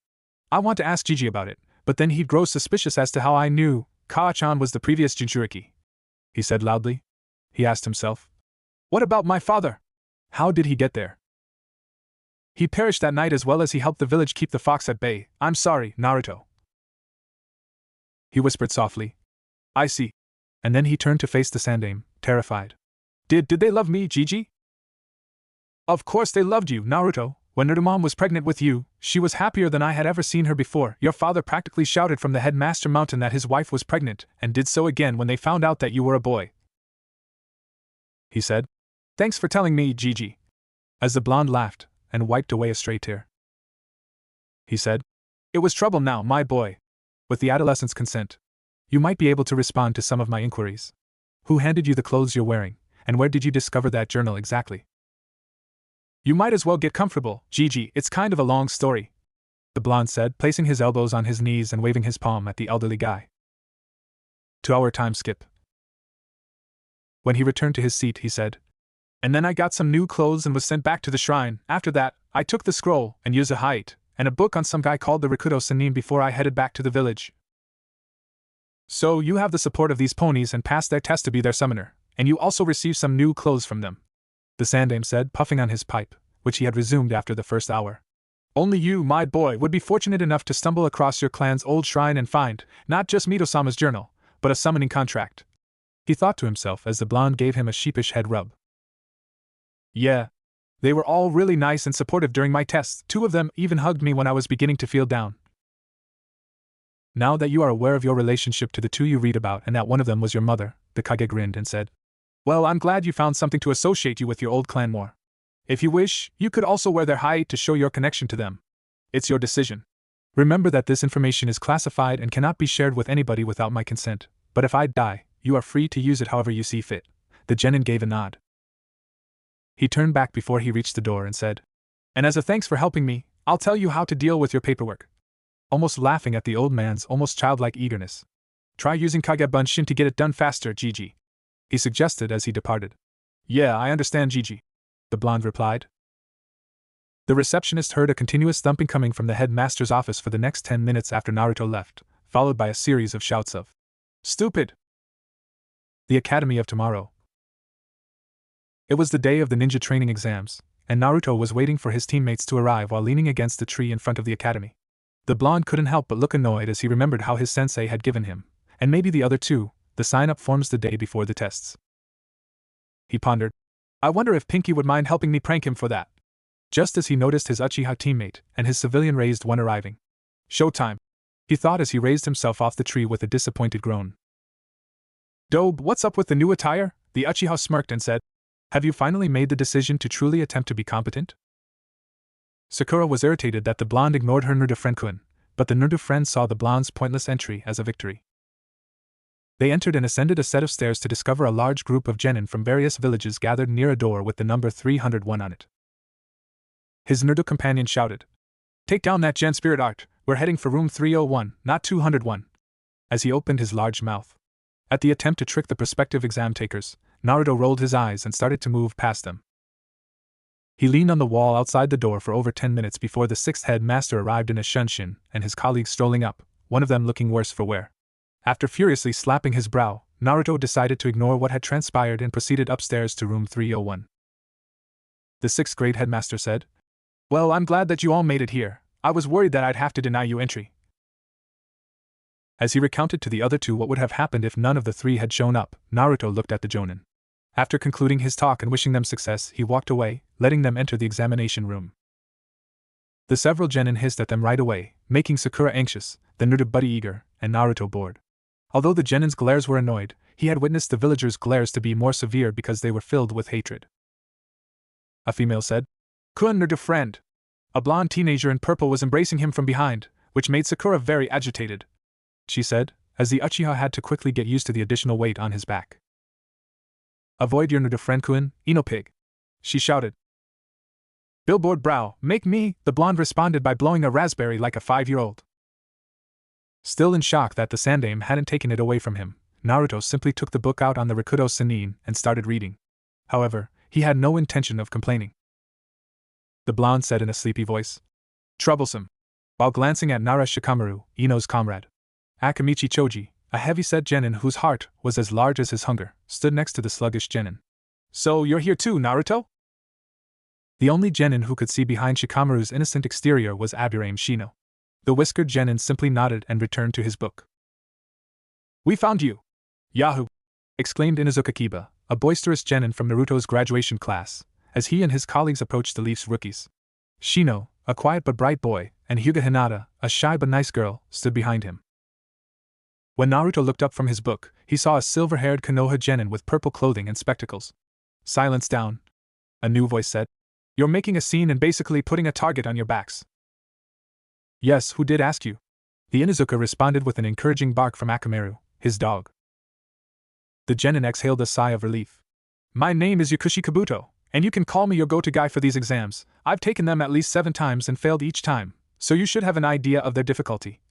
I want to ask Gigi about it, but then he'd grow suspicious as to how I knew Kaa-chan was the previous Jinchuriki, he said loudly. He asked himself. What about my father? How did he get there? He perished that night as well as he helped the village keep the fox at bay. I'm sorry, Naruto. He whispered softly. I see. And then he turned to face the Sandaime, terrified. Did they love me, Gigi? Of course they loved you, Naruto. When Naruto-mom was pregnant with you, she was happier than I had ever seen her before. Your father practically shouted from the headmaster mountain that his wife was pregnant, and did so again when they found out that you were a boy. He said. Thanks for telling me, Gigi. As the blonde laughed, and wiped away a stray tear. He said. It was trouble now, my boy. With the adolescent's consent, you might be able to respond to some of my inquiries. Who handed you the clothes you're wearing, and where did you discover that journal exactly? You might as well get comfortable, Gigi, it's kind of a long story, the blonde said, placing his elbows on his knees and waving his palm at the elderly guy. 2-hour time skip. When he returned to his seat, he said, and then I got some new clothes and was sent back to the shrine. After that, I took the scroll and Yuzahite, and a book on some guy called the Rikudo Sanin before I headed back to the village. So you have the support of these ponies and passed their test to be their summoner, and you also received some new clothes from them, the Sandaime said, puffing on his pipe, which he had resumed after the first hour. Only you, my boy, would be fortunate enough to stumble across your clan's old shrine and find, not just Mito-sama's journal, but a summoning contract. He thought to himself as the blonde gave him a sheepish head rub. Yeah. They were all really nice and supportive during my tests. 2 of them even hugged me when I was beginning to feel down. Now that you are aware of your relationship to the 2 you read about and that one of them was your mother, the Kage grinned and said, well, I'm glad you found something to associate you with your old clan more. If you wish, you could also wear their hide to show your connection to them. It's your decision. Remember that this information is classified and cannot be shared with anybody without my consent, but if I die, you are free to use it however you see fit. The genin gave a nod. He turned back before he reached the door and said, and as a thanks for helping me, I'll tell you how to deal with your paperwork. Almost laughing at the old man's almost childlike eagerness. Try using Kage Bunshin to get it done faster, Gigi, he suggested as he departed. Yeah, I understand, Gigi, the blonde replied. The receptionist heard a continuous thumping coming from the headmaster's office for the next 10 minutes after Naruto left, followed by a series of shouts of, stupid! The Academy of Tomorrow. It was the day of the ninja training exams, and Naruto was waiting for his teammates to arrive while leaning against the tree in front of the academy. The blonde couldn't help but look annoyed as he remembered how his sensei had given him, and maybe the other 2, the sign-up forms the day before the tests. He pondered, I wonder if Pinky would mind helping me prank him for that. Just as he noticed his Uchiha teammate and his civilian raised one arriving. Showtime, he thought as he raised himself off the tree with a disappointed groan. Dobe, what's up with the new attire? The Uchiha smirked and said, have you finally made the decision to truly attempt to be competent? Sakura was irritated that the blonde ignored her nerdo friend-kun, but the nerdo friend saw the blonde's pointless entry as a victory. They entered and ascended a set of stairs to discover a large group of genin from various villages gathered near a door with the number 301 on it. His nerdo companion shouted, take down that gen spirit art, we're heading for room 301, not 201, as he opened his large mouth. At the attempt to trick the prospective exam takers, Naruto rolled his eyes and started to move past them. He leaned on the wall outside the door for over 10 minutes before the 6th headmaster arrived in a shunshin and his colleagues strolling up, one of them looking worse for wear. After furiously slapping his brow, Naruto decided to ignore what had transpired and proceeded upstairs to room 301. The 6th grade headmaster said, well, I'm glad that you all made it here. I was worried that I'd have to deny you entry. As he recounted to the other 2 what would have happened if none of the 3 had shown up, Naruto looked at the jonin. After concluding his talk and wishing them success, he walked away, letting them enter the examination room. The several genin hissed at them right away, making Sakura anxious, the nerdo buddy eager, and Naruto bored. Although the genin's glares were annoyed, he had witnessed the villagers' glares to be more severe because they were filled with hatred. A female said, Kun nerdo friend. A blonde teenager in purple was embracing him from behind, which made Sakura very agitated. She said, as the Uchiha had to quickly get used to the additional weight on his back. Avoid your nerdo friend Kun, Inopig, she shouted. Billboard brow, make me, the blonde responded by blowing a raspberry like a 5-year-old. Still in shock that the Sandaime hadn't taken it away from him, Naruto simply took the book out on the Rikudo Sanin and started reading. However, he had no intention of complaining. The blonde said in a sleepy voice. Troublesome. While glancing at Nara Shikamaru, Ino's comrade. Akamichi Choji, a heavy-set genin whose heart was as large as his hunger, stood next to the sluggish genin. So you're here too, Naruto? The only genin who could see behind Shikamaru's innocent exterior was Aburame Shino. The whiskered genin simply nodded and returned to his book. "We found you! Yahoo!" exclaimed Inuzuka Kiba, a boisterous genin from Naruto's graduation class, as he and his colleagues approached the Leaf's rookies. Shino, a quiet but bright boy, and Hyuga Hinata, a shy but nice girl, stood behind him. When Naruto looked up from his book, he saw a silver-haired Konoha genin with purple clothing and spectacles. "Silence down," a new voice said. "You're making a scene and basically putting a target on your backs." "Yes, who did ask you?" The Inuzuka responded with an encouraging bark from Akamaru, his dog. The genin exhaled a sigh of relief. "My name is Yakushi Kabuto, and you can call me your go-to guy for these exams. I've taken them at least 7 times and failed each time, so you should have an idea of their difficulty."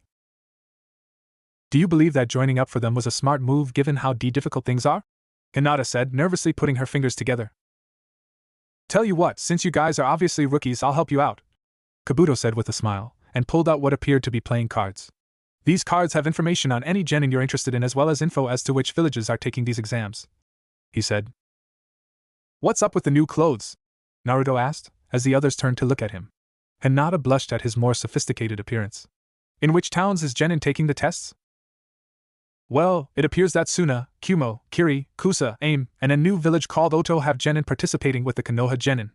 "Do you believe that joining up for them was a smart move given how difficult things are?" Hinata said, nervously putting her fingers together. "Tell you what, since you guys are obviously rookies, I'll help you out," Kabuto said with a smile, and pulled out what appeared to be playing cards. "These cards have information on any genin you're interested in as well as info as to which villages are taking these exams," he said. "What's up with the new clothes?" Naruto asked, as the others turned to look at him. Hinata blushed at his more sophisticated appearance. "In which towns is genin taking the tests?" "Well, it appears that Suna, Kumo, Kiri, Kusa, Aim, and a new village called Oto have genin participating with the Konoha genin,"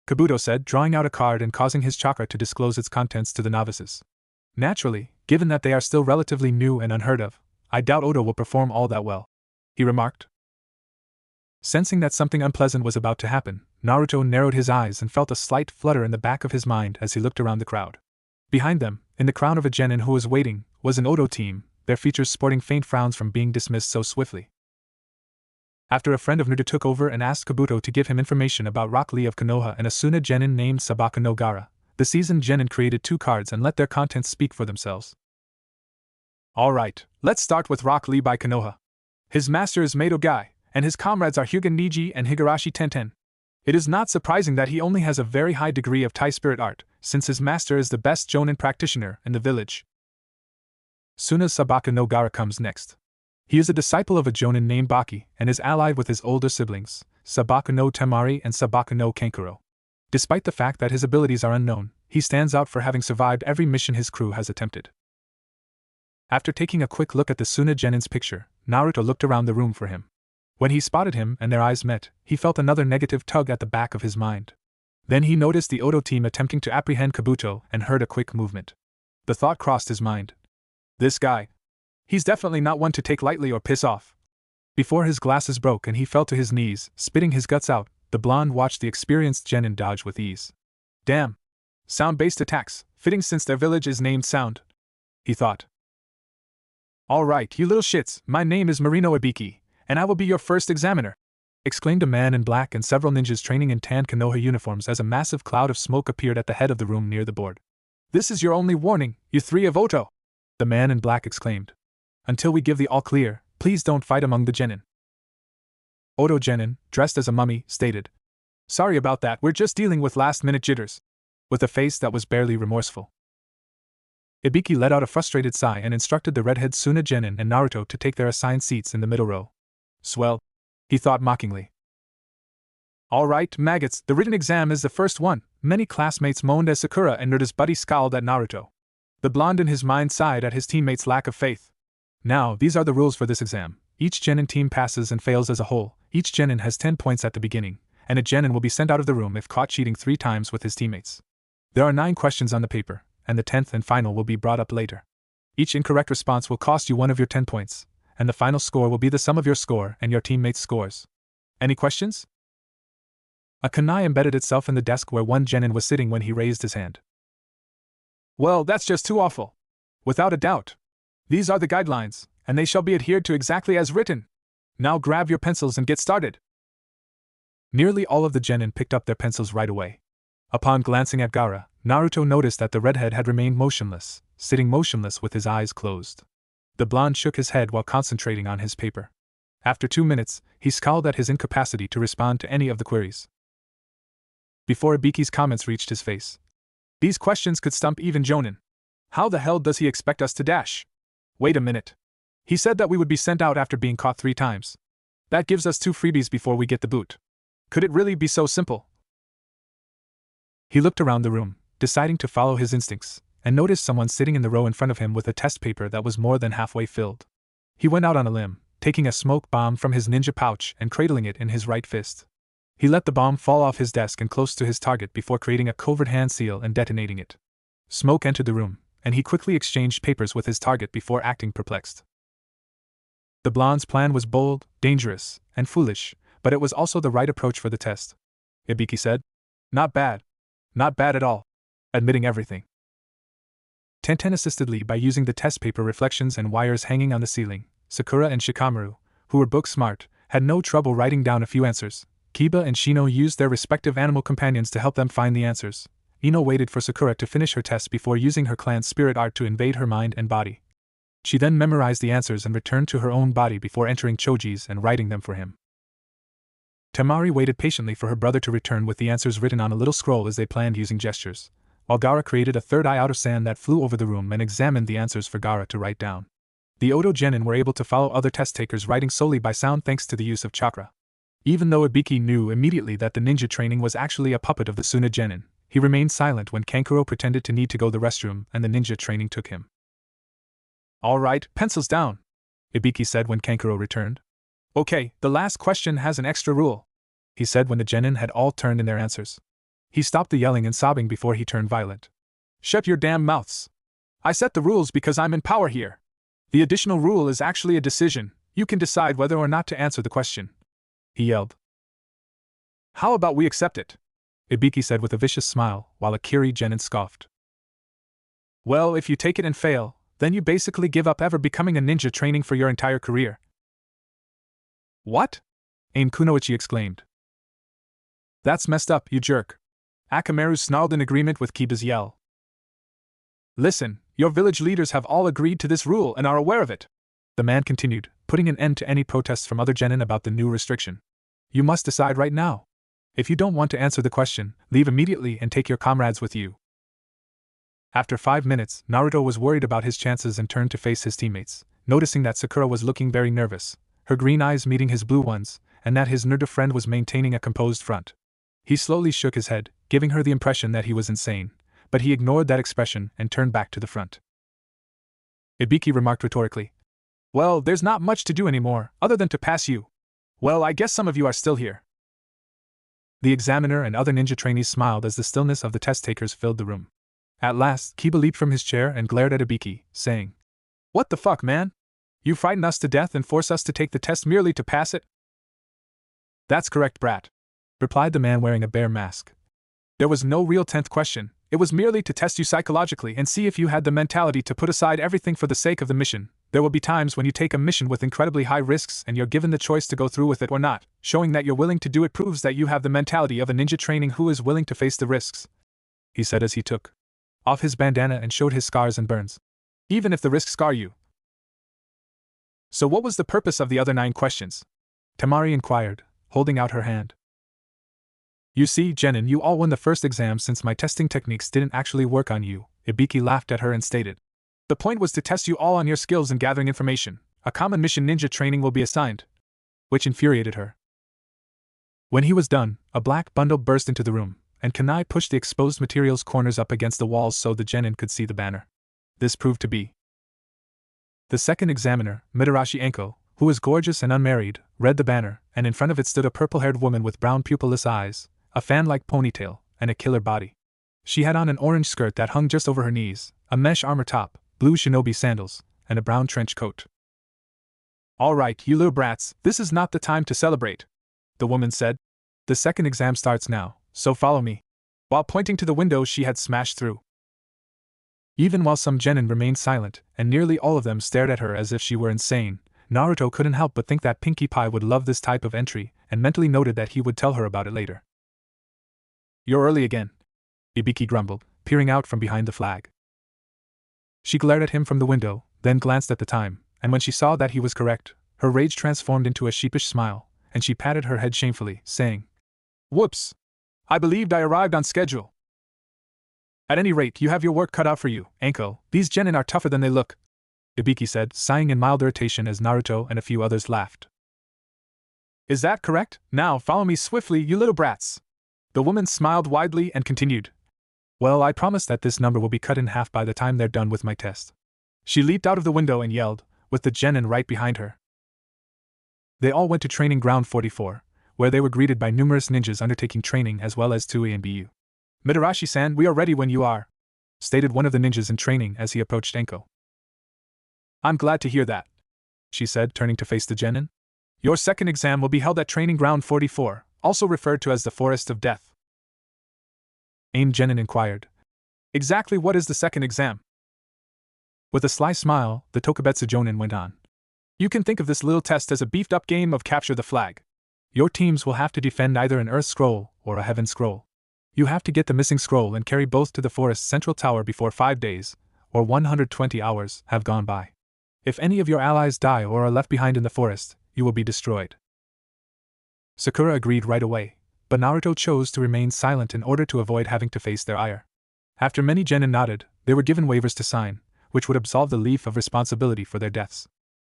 Kabuto said, drawing out a card and causing his chakra to disclose its contents to the novices. "Naturally, given that they are still relatively new and unheard of, I doubt Oto will perform all that well," he remarked. Sensing that something unpleasant was about to happen, Naruto narrowed his eyes and felt a slight flutter in the back of his mind as he looked around the crowd. Behind them, in the crown of a genin who was waiting, was an Oto team, their features sporting faint frowns from being dismissed so swiftly. After a friend of Naruto took over and asked Kabuto to give him information about Rock Lee of Konoha and a Suna genin named Sabaka no Gara, the seasoned genin created 2 cards and let their contents speak for themselves. "Alright, let's start with Rock Lee by Konoha. His master is Mato Gai, and his comrades are Hyuga Niji and Higurashi Tenten. It is not surprising that he only has a very high degree of Tai spirit art, since his master is the best jonin practitioner in the village." Suna's Sabaka no Gara comes next. He is a disciple of a jonin named Baki and is allied with his older siblings, Sabaka no Temari and Sabaka no Kankuro. Despite the fact that his abilities are unknown, he stands out for having survived every mission his crew has attempted. After taking a quick look at the Suna genin's picture, Naruto looked around the room for him. When he spotted him and their eyes met, he felt another negative tug at the back of his mind. Then he noticed the Oto team attempting to apprehend Kabuto and heard a quick movement. The thought crossed his mind. "This guy. He's definitely not one to take lightly or piss off." Before his glasses broke and he fell to his knees, spitting his guts out, the blonde watched the experienced genin dodge with ease. "Damn. Sound-based attacks, fitting since their village is named Sound," he thought. "Alright, you little shits, my name is Marino Ibiki, and I will be your first examiner," exclaimed a man in black and several ninjas training in tan Konoha uniforms as a massive cloud of smoke appeared at the head of the room near the board. "This is your only warning, you 3 of Oto," the man in black exclaimed. "Until we give the all-clear, please don't fight among the genin." Oto genin, dressed as a mummy, stated, "Sorry about that, we're just dealing with last-minute jitters," with a face that was barely remorseful. Ibiki let out a frustrated sigh and instructed the redhead Suna genin and Naruto to take their assigned seats in the middle row. "Swell," he thought mockingly. "Alright, maggots, the written exam is the first one," many classmates moaned as Sakura and Naruto's buddy scowled at Naruto. The blonde in his mind sighed at his teammates' lack of faith. "Now, these are the rules for this exam. Each genin team passes and fails as a whole. Each genin has 10 points at the beginning, and a genin will be sent out of the room if caught cheating 3 times with his teammates. There are 9 questions on the paper, and the 10th and final will be brought up later. Each incorrect response will cost you 1 of your 10 points, and the final score will be the sum of your score and your teammates' scores. Any questions?" A kunai embedded itself in the desk where one genin was sitting when he raised his hand. "Well, that's just too awful. Without a doubt. These are the guidelines, and they shall be adhered to exactly as written. Now grab your pencils and get started." Nearly all of the genin picked up their pencils right away. Upon glancing at Gaara, Naruto noticed that the redhead had remained motionless, sitting motionless with his eyes closed. The blonde shook his head while concentrating on his paper. After 2 minutes, he scowled at his incapacity to respond to any of the queries. Before Ibiki's comments reached his face. "These questions could stump even Jonin. How the hell does he expect us to dash? Wait a minute. He said that we would be sent out after being caught 3 times. That gives us 2 freebies before we get the boot. Could it really be so simple?" He looked around the room, deciding to follow his instincts, and noticed someone sitting in the row in front of him with a test paper that was more than halfway filled. He went out on a limb, taking a smoke bomb from his ninja pouch and cradling it in his right fist. He let the bomb fall off his desk and close to his target before creating a covert hand seal and detonating it. Smoke entered the room, and he quickly exchanged papers with his target before acting perplexed. The blonde's plan was bold, dangerous, and foolish, but it was also the right approach for the test. Ibiki said. Not bad. Not bad at all. Admitting everything. Tenten assisted Lee by using the test paper reflections and wires hanging on the ceiling. Sakura and Shikamaru, who were book smart, had no trouble writing down a few answers. Kiba and Shino used their respective animal companions to help them find the answers. Ino waited for Sakura to finish her test before using her clan's spirit art to invade her mind and body. She then memorized the answers and returned to her own body before entering Choji's and writing them for him. Temari waited patiently for her brother to return with the answers written on a little scroll as they planned using gestures, while Gaara created a third eye out of sand that flew over the room and examined the answers for Gaara to write down. The Oto Genin were able to follow other test takers writing solely by sound thanks to the use of chakra. Even though Ibiki knew immediately that the ninja training was actually a puppet of the Suna Genin, he remained silent when Kankuro pretended to need to go to the restroom and the ninja training took him. All right, pencils down, Ibiki said when Kankuro returned. Okay, the last question has an extra rule, he said when the genin had all turned in their answers. He stopped the yelling and sobbing before he turned violent. Shut your damn mouths. I set the rules because I'm in power here. The additional rule is actually a decision. You can decide whether or not to answer the question, he yelled. How about we accept it? Ibiki said with a vicious smile, while Akiri genin scoffed. Well, if you take it and fail, then you basically give up ever becoming a ninja training for your entire career. What? Ain Kunoichi exclaimed. That's messed up, you jerk. Akamaru snarled in agreement with Kiba's yell. Listen, your village leaders have all agreed to this rule and are aware of it, the man continued, putting an end to any protests from other genin about the new restriction. You must decide right now. If you don't want to answer the question, leave immediately and take your comrades with you. After 5 minutes, Naruto was worried about his chances and turned to face his teammates, noticing that Sakura was looking very nervous, her green eyes meeting his blue ones, and that his nerdy friend was maintaining a composed front. He slowly shook his head, giving her the impression that he was insane, but he ignored that expression and turned back to the front. Ibiki remarked rhetorically, Well, there's not much to do anymore, other than to pass you. Well, I guess some of you are still here. The examiner and other ninja trainees smiled as the stillness of the test takers filled the room. At last, Kiba leaped from his chair and glared at Ibiki, saying, What the fuck, man? You frighten us to death and force us to take the test merely to pass it? That's correct, brat, replied the man wearing a bear mask. There was no real 10th question, it was merely to test you psychologically and see if you had the mentality to put aside everything for the sake of the mission. There will be times when you take a mission with incredibly high risks and you're given the choice to go through with it or not. Showing that you're willing to do it proves that you have the mentality of a ninja training who is willing to face the risks, he said as he took off his bandana and showed his scars and burns. Even if the risks scar you. So what was the purpose of the other 9 questions? Temari inquired, holding out her hand. You see, Genin, you all won the first exam since my testing techniques didn't actually work on you, Ibiki laughed at her and stated. The point was to test you all on your skills in gathering information. A common mission ninja training will be assigned. Which infuriated her. When he was done, a black bundle burst into the room, and Kanai pushed the exposed materials corners up against the walls so the genin could see the banner. This proved to be the second examiner, Mitarashi Enko, who was gorgeous and unmarried, read the banner, and in front of it stood a purple-haired woman with brown pupilless eyes, a fan-like ponytail, and a killer body. She had on an orange skirt that hung just over her knees, a mesh armor top, blue shinobi sandals, and a brown trench coat. All right, you little brats, this is not the time to celebrate, the woman said. The second exam starts now, so follow me. While pointing to the window she had smashed through. Even while some genin remained silent, and nearly all of them stared at her as if she were insane, Naruto couldn't help but think that Pinkie Pie would love this type of entry, and mentally noted that he would tell her about it later. You're early again, Ibiki grumbled, peering out from behind the flag. She glared at him from the window, then glanced at the time, and when she saw that he was correct, her rage transformed into a sheepish smile, and she patted her head shamefully, saying, Whoops! I believed I arrived on schedule. At any rate, you have your work cut out for you, Anko. These genin are tougher than they look, Ibiki said, sighing in mild irritation as Naruto and a few others laughed. Is that correct? Now follow me swiftly, you little brats. The woman smiled widely and continued, Well, I promise that this number will be cut in half by the time they're done with my test. She leaped out of the window and yelled, with the genin right behind her. They all went to Training Ground 44, where they were greeted by numerous ninjas undertaking training as well as Tui and Bu. Mitarashi-san, we are ready when you are, stated one of the ninjas in training as he approached Enko. I'm glad to hear that, she said, turning to face the genin. Your second exam will be held at Training Ground 44, also referred to as the Forest of Death. Aim genin inquired. Exactly what is the second exam? With a sly smile, the Tokubetsu Jonin went on. You can think of this little test as a beefed-up game of capture the flag. Your teams will have to defend either an Earth Scroll or a Heaven Scroll. You have to get the missing scroll and carry both to the forest's central tower before 5 days, or 120 hours, have gone by. If any of your allies die or are left behind in the forest, you will be destroyed. Sakura agreed right away, but Naruto chose to remain silent in order to avoid having to face their ire. After many genin nodded, they were given waivers to sign, which would absolve the leaf of responsibility for their deaths.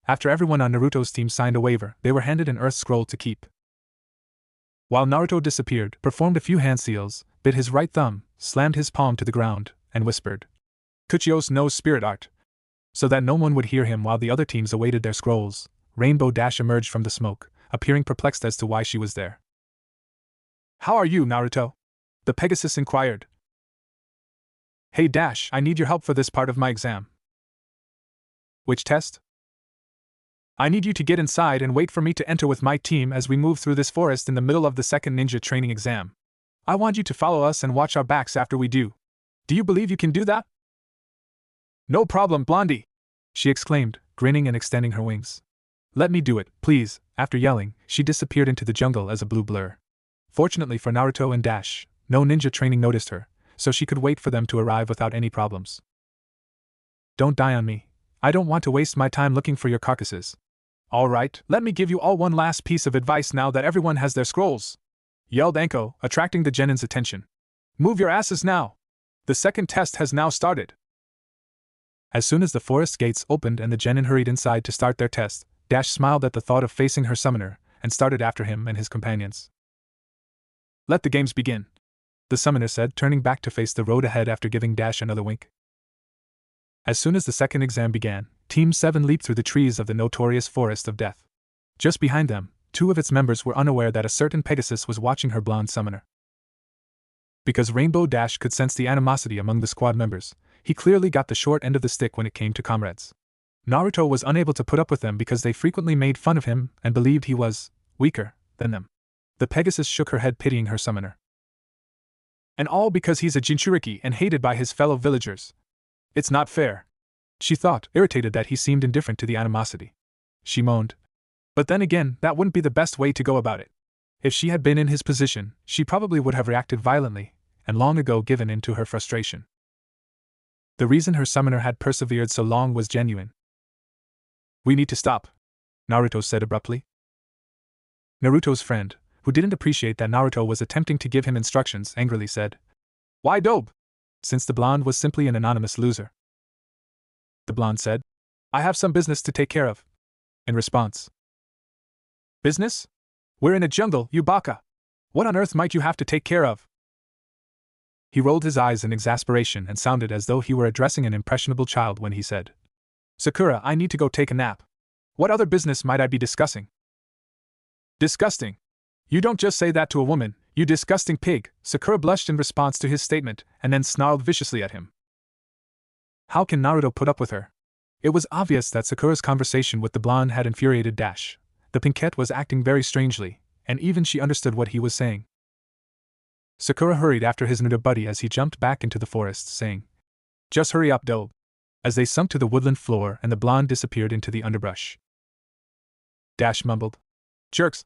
After everyone on Naruto's team signed a waiver, they were handed an Earth Scroll to keep. While Naruto disappeared, performed a few hand seals, bit his right thumb, slammed his palm to the ground, and whispered, Kuchios knows spirit art. So that no one would hear him while the other teams awaited their scrolls, Rainbow Dash emerged from the smoke, appearing perplexed as to why she was there. How are you, Naruto? The Pegasus inquired. Hey Dash, I need your help for this part of my exam. Which test? I need you to get inside and wait for me to enter with my team as we move through this forest in the middle of the second ninja training exam. I want you to follow us and watch our backs after we do. Do you believe you can do that? No problem, Blondie, she exclaimed, grinning and extending her wings. Let me do it, please. After yelling, she disappeared into the jungle as a blue blur. Fortunately for Naruto and Dash, no ninja training noticed her, so she could wait for them to arrive without any problems. Don't die on me. I don't want to waste my time looking for your carcasses. All right, let me give you all one last piece of advice now that everyone has their scrolls, yelled Enko, attracting the genin's attention. Move your asses now. The second test has now started. As soon as the forest gates opened and the genin hurried inside to start their test, Dash smiled at the thought of facing her summoner, and started after him and his companions. Let the games begin, the summoner said, turning back to face the road ahead after giving Dash another wink. As soon as the second exam began, Team 7 leaped through the trees of the notorious Forest of Death. Just behind them, 2 of its members were unaware that a certain Pegasus was watching her blonde summoner. Because Rainbow Dash could sense the animosity among the squad members, he clearly got the short end of the stick when it came to comrades. Naruto was unable to put up with them because they frequently made fun of him and believed he was weaker than them. The Pegasus shook her head, pitying her summoner. And all because he's a Jinchuriki and hated by his fellow villagers. It's not fair, she thought, irritated that he seemed indifferent to the animosity. She moaned. But then again, that wouldn't be the best way to go about it. If she had been in his position, she probably would have reacted violently, and long ago given in to her frustration. The reason her summoner had persevered so long was genuine. We need to stop, Naruto said abruptly. Naruto's friend, who didn't appreciate that Naruto was attempting to give him instructions, angrily said, Why dope? Since the blonde was simply an anonymous loser. The blonde said, I have some business to take care of. In response. Business? We're in a jungle, you baka. What on earth might you have to take care of? He rolled his eyes in exasperation and sounded as though he were addressing an impressionable child when he said, Sakura, I need to go take a nap. What other business might I be discussing? Disgusting. You don't just say that to a woman, you disgusting pig. Sakura blushed in response to his statement and then snarled viciously at him. How can Naruto put up with her? It was obvious that Sakura's conversation with the blonde had infuriated Dash. The pinkette was acting very strangely, and even she understood what he was saying. Sakura hurried after his Naruto buddy as he jumped back into the forest, saying, Just hurry up, doe. As they sunk to the woodland floor and the blonde disappeared into the underbrush. Dash mumbled, Jerks,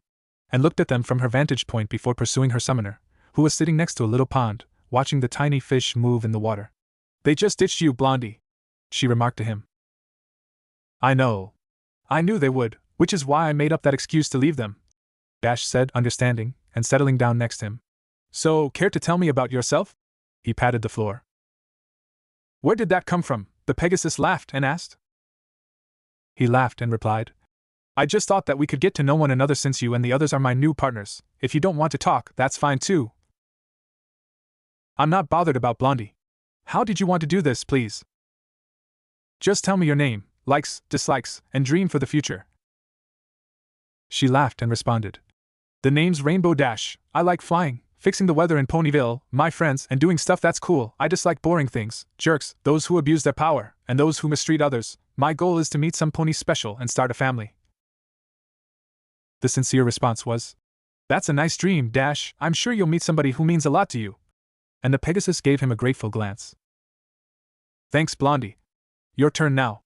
and looked at them from her vantage point before pursuing her summoner, who was sitting next to a little pond, watching the tiny fish move in the water. They just ditched you, Blondie, she remarked to him. I know. I knew they would, which is why I made up that excuse to leave them, Dash said, understanding, and settling down next to him. So, care to tell me about yourself? He patted the floor. Where did that come from? The Pegasus laughed and asked. He laughed and replied, I just thought that we could get to know one another since you and the others are my new partners. If you don't want to talk, that's fine too. I'm not bothered about Blondie. How did you want to do this, please? Just tell me your name, likes, dislikes, and dream for the future. She laughed and responded. The name's Rainbow Dash. I like flying, fixing the weather in Ponyville, my friends, and doing stuff that's cool. I dislike boring things, jerks, those who abuse their power, and those who mistreat others. My goal is to meet some pony special and start a family. The sincere response was, That's a nice dream, Dash. I'm sure you'll meet somebody who means a lot to you. And the Pegasus gave him a grateful glance. Thanks, Blondie. Your turn now.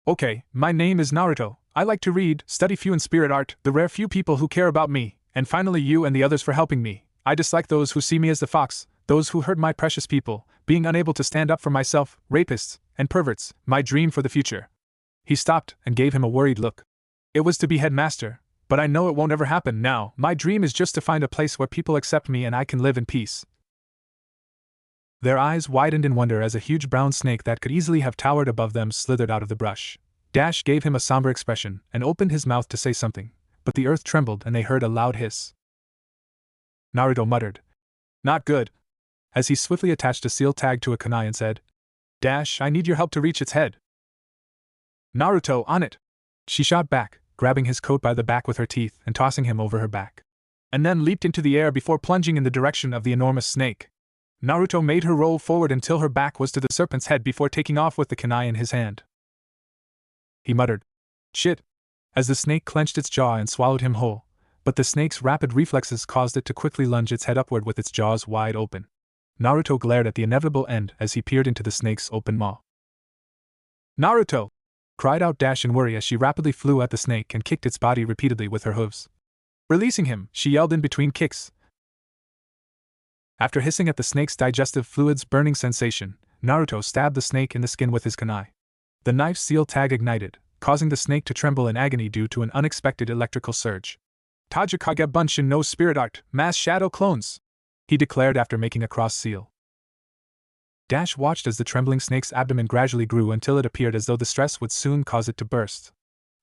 Okay, my name is Naruto. I like to read, study few and spirit art, the rare few people who care about me, and finally you and the others for helping me. I dislike those who see me as the fox, those who hurt my precious people, being unable to stand up for myself, rapists, and perverts, my dream for the future. He stopped and gave him a worried look. It was to be headmaster, but I know it won't ever happen now. My dream is just to find a place where people accept me and I can live in peace. Their eyes widened in wonder as a huge brown snake that could easily have towered above them slithered out of the brush. Dash gave him a somber expression and opened his mouth to say something, but the earth trembled and they heard a loud hiss. Naruto muttered, Not good, as he swiftly attached a seal tag to a kunai and said, Dash, I need your help to reach its head. Naruto, on it! She shot back, grabbing his coat by the back with her teeth and tossing him over her back. And then leaped into the air before plunging in the direction of the enormous snake. Naruto made her roll forward until her back was to the serpent's head before taking off with the kunai in his hand. He muttered, Shit, as the snake clenched its jaw and swallowed him whole, but the snake's rapid reflexes caused it to quickly lunge its head upward with its jaws wide open. Naruto glared at the inevitable end as he peered into the snake's open maw. Naruto! Cried out Dash in worry as she rapidly flew at the snake and kicked its body repeatedly with her hooves. Releasing him, she yelled in between kicks. After hissing at the snake's digestive fluids burning sensation, Naruto stabbed the snake in the skin with his kunai. The knife's seal tag ignited, causing the snake to tremble in agony due to an unexpected electrical surge. Tajikage Bunshin no spirit art, mass shadow clones, he declared after making a cross seal. Dash watched as the trembling snake's abdomen gradually grew until it appeared as though the stress would soon cause it to burst.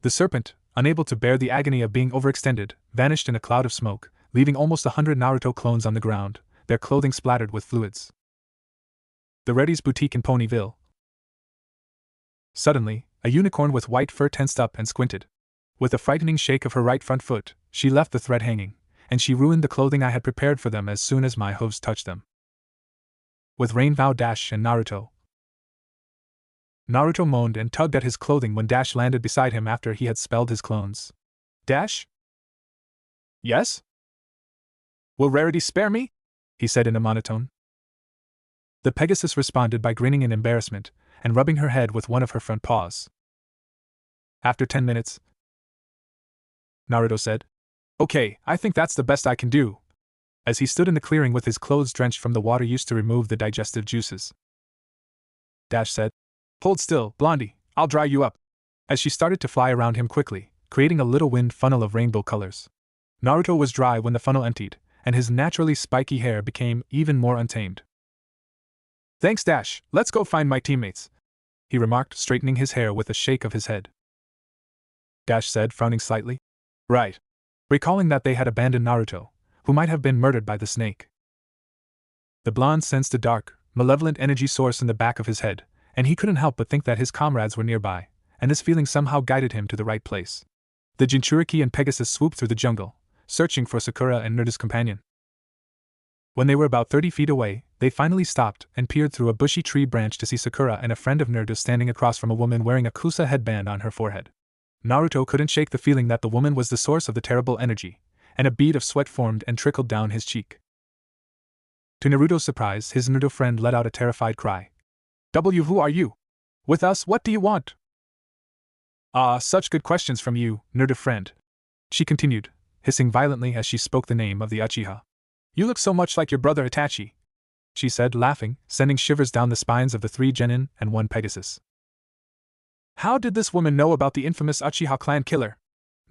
The serpent, unable to bear the agony of being overextended, vanished in a cloud of smoke, leaving almost 100 Naruto clones on the ground, their clothing splattered with fluids. The Reddy's boutique in Ponyville. Suddenly, a unicorn with white fur tensed up and squinted. With a frightening shake of her right front foot, she left the thread hanging, and she ruined the clothing I had prepared for them as soon as my hooves touched them. With Rainbow Dash and Naruto. Naruto moaned and tugged at his clothing when Dash landed beside him after he had spelled his clones. Dash? Yes? Will Rarity spare me? He said in a monotone. The Pegasus responded by grinning in embarrassment and rubbing her head with one of her front paws. After 10 minutes, Naruto said, Okay, I think that's the best I can do, as he stood in the clearing with his clothes drenched from the water used to remove the digestive juices. Dash said, Hold still, Blondie, I'll dry you up, as she started to fly around him quickly, creating a little wind funnel of rainbow colors. Naruto was dry when the funnel emptied, and his naturally spiky hair became even more untamed. Thanks, Dash, let's go find my teammates, he remarked, straightening his hair with a shake of his head. Dash said, frowning slightly. Right. Recalling that they had abandoned Naruto, who might have been murdered by the snake. The blonde sensed a dark, malevolent energy source in the back of his head, and he couldn't help but think that his comrades were nearby, and this feeling somehow guided him to the right place. The Jinchuriki and Pegasus swooped through the jungle, searching for Sakura and Naruto's companion. When they were about 30 feet away, they finally stopped and peered through a bushy tree branch to see Sakura and a friend of Naruto's standing across from a woman wearing a kusa headband on her forehead. Naruto couldn't shake the feeling that the woman was the source of the terrible energy, and a bead of sweat formed and trickled down his cheek. To Naruto's surprise, his Naruto friend let out a terrified cry. Who are you? With us, what do you want? Ah, such good questions from you, Naruto friend, she continued, hissing violently as she spoke the name of the Uchiha. You look so much like your brother Itachi, she said, laughing, sending shivers down the spines of the 3 genin and 1 Pegasus. How did this woman know about the infamous Uchiha clan killer?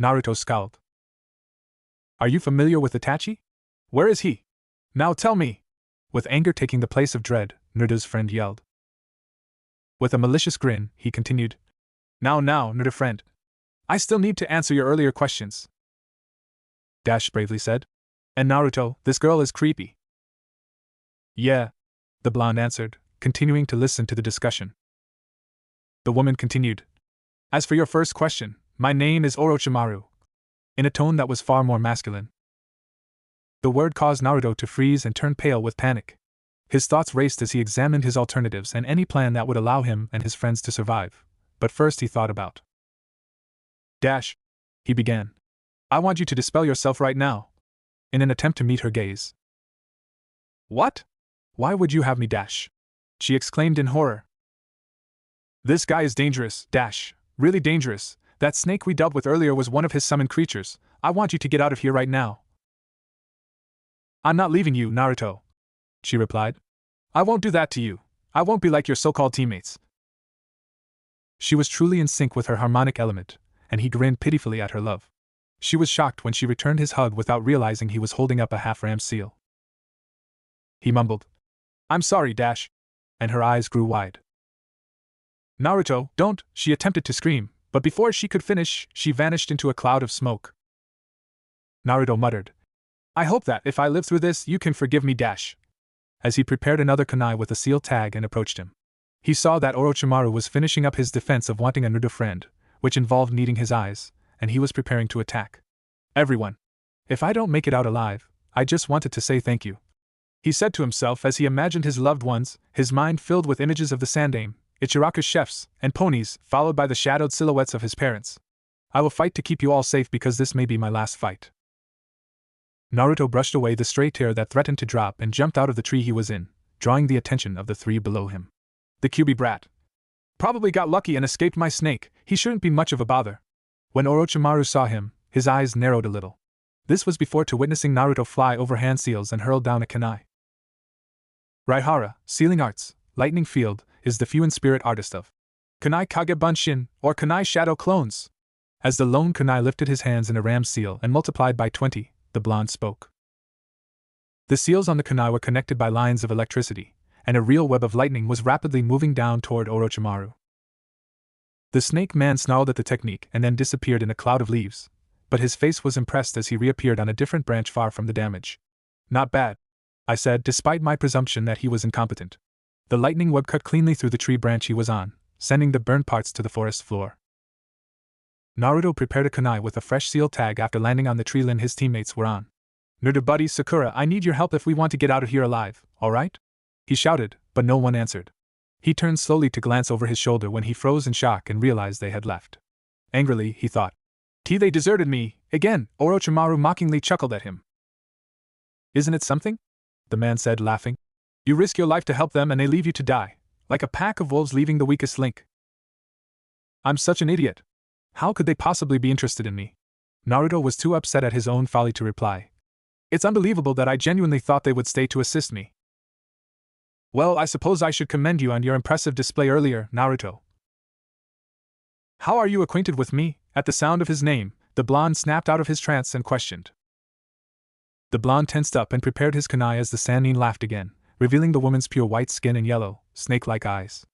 Naruto scowled. Are you familiar with Itachi? Where is he? Now tell me! With anger taking the place of dread, Naruto's friend yelled. With a malicious grin, he continued. Now, Naruto friend. I still need to answer your earlier questions. Dash bravely said. And Naruto, this girl is creepy. Yeah, the blonde answered, continuing to listen to the discussion. The woman continued. As for your first question, my name is Orochimaru. In a tone that was far more masculine. The word caused Naruto to freeze and turn pale with panic. His thoughts raced as he examined his alternatives and any plan that would allow him and his friends to survive. But first he thought about. Dash, he began. I want you to dispel yourself right now. In an attempt to meet her gaze. What? Why would you have me, Dash? She exclaimed in horror. This guy is dangerous, Dash, really dangerous. That snake we dealt with earlier was one of his summoned creatures. I want you to get out of here right now. I'm not leaving you, Naruto, she replied. I won't do that to you. I won't be like your so-called teammates. She was truly in sync with her harmonic element, and he grinned pitifully at her love. She was shocked when she returned his hug without realizing he was holding up a half-ram seal. He mumbled, I'm sorry, Dash, and her eyes grew wide. Naruto, don't, she attempted to scream, but before she could finish, she vanished into a cloud of smoke. Naruto muttered, I hope that, if I live through this, you can forgive me, Dash. As he prepared another kunai with a seal tag and approached him. He saw that Orochimaru was finishing up his defense of wanting a Naruto friend, which involved needing his eyes, and he was preparing to attack. Everyone. If I don't make it out alive, I just wanted to say thank you. He said to himself as he imagined his loved ones, his mind filled with images of the Sandaime, Ichiraku's chefs, and ponies, followed by the shadowed silhouettes of his parents. I will fight to keep you all safe because this may be my last fight. Naruto brushed away the stray tear that threatened to drop and jumped out of the tree he was in, drawing the attention of the three below him. The QB brat. Probably got lucky and escaped my snake, he shouldn't be much of a bother. When Orochimaru saw him, his eyes narrowed a little. This was before to witnessing Naruto fly over hand seals and hurl down a kunai. Raihara, Sealing Arts, Lightning Field, is the Fuin spirit artist of Kunai Kage Bunshin, or Kunai Shadow Clones. As the lone kunai lifted his hands in a ram seal and multiplied by 20, the blonde spoke. The seals on the kunai were connected by lines of electricity, and a real web of lightning was rapidly moving down toward Orochimaru. The snake man snarled at the technique and then disappeared in a cloud of leaves, but his face was impressed as he reappeared on a different branch far from the damage. Not bad, I said, despite my presumption that he was incompetent. The lightning web cut cleanly through the tree branch he was on, sending the burned parts to the forest floor. Naruto prepared a kunai with a fresh seal tag after landing on the tree limb his teammates were on. Naruto buddy Sakura, I need your help if we want to get out of here alive, alright? He shouted, but no one answered. He turned slowly to glance over his shoulder when he froze in shock and realized they had left. Angrily, he thought. They deserted me, again, Orochimaru mockingly chuckled at him. Isn't it something? The man said, laughing. You risk your life to help them and they leave you to die, like a pack of wolves leaving the weakest link. I'm such an idiot. How could they possibly be interested in me? Naruto was too upset at his own folly to reply. It's unbelievable that I genuinely thought they would stay to assist me. Well, I suppose I should commend you on your impressive display earlier, Naruto. How are you acquainted with me? At the sound of his name, the blonde snapped out of his trance and questioned. The blonde tensed up and prepared his kunai as the Sannin laughed again, revealing the woman's pure white skin and yellow, snake-like eyes.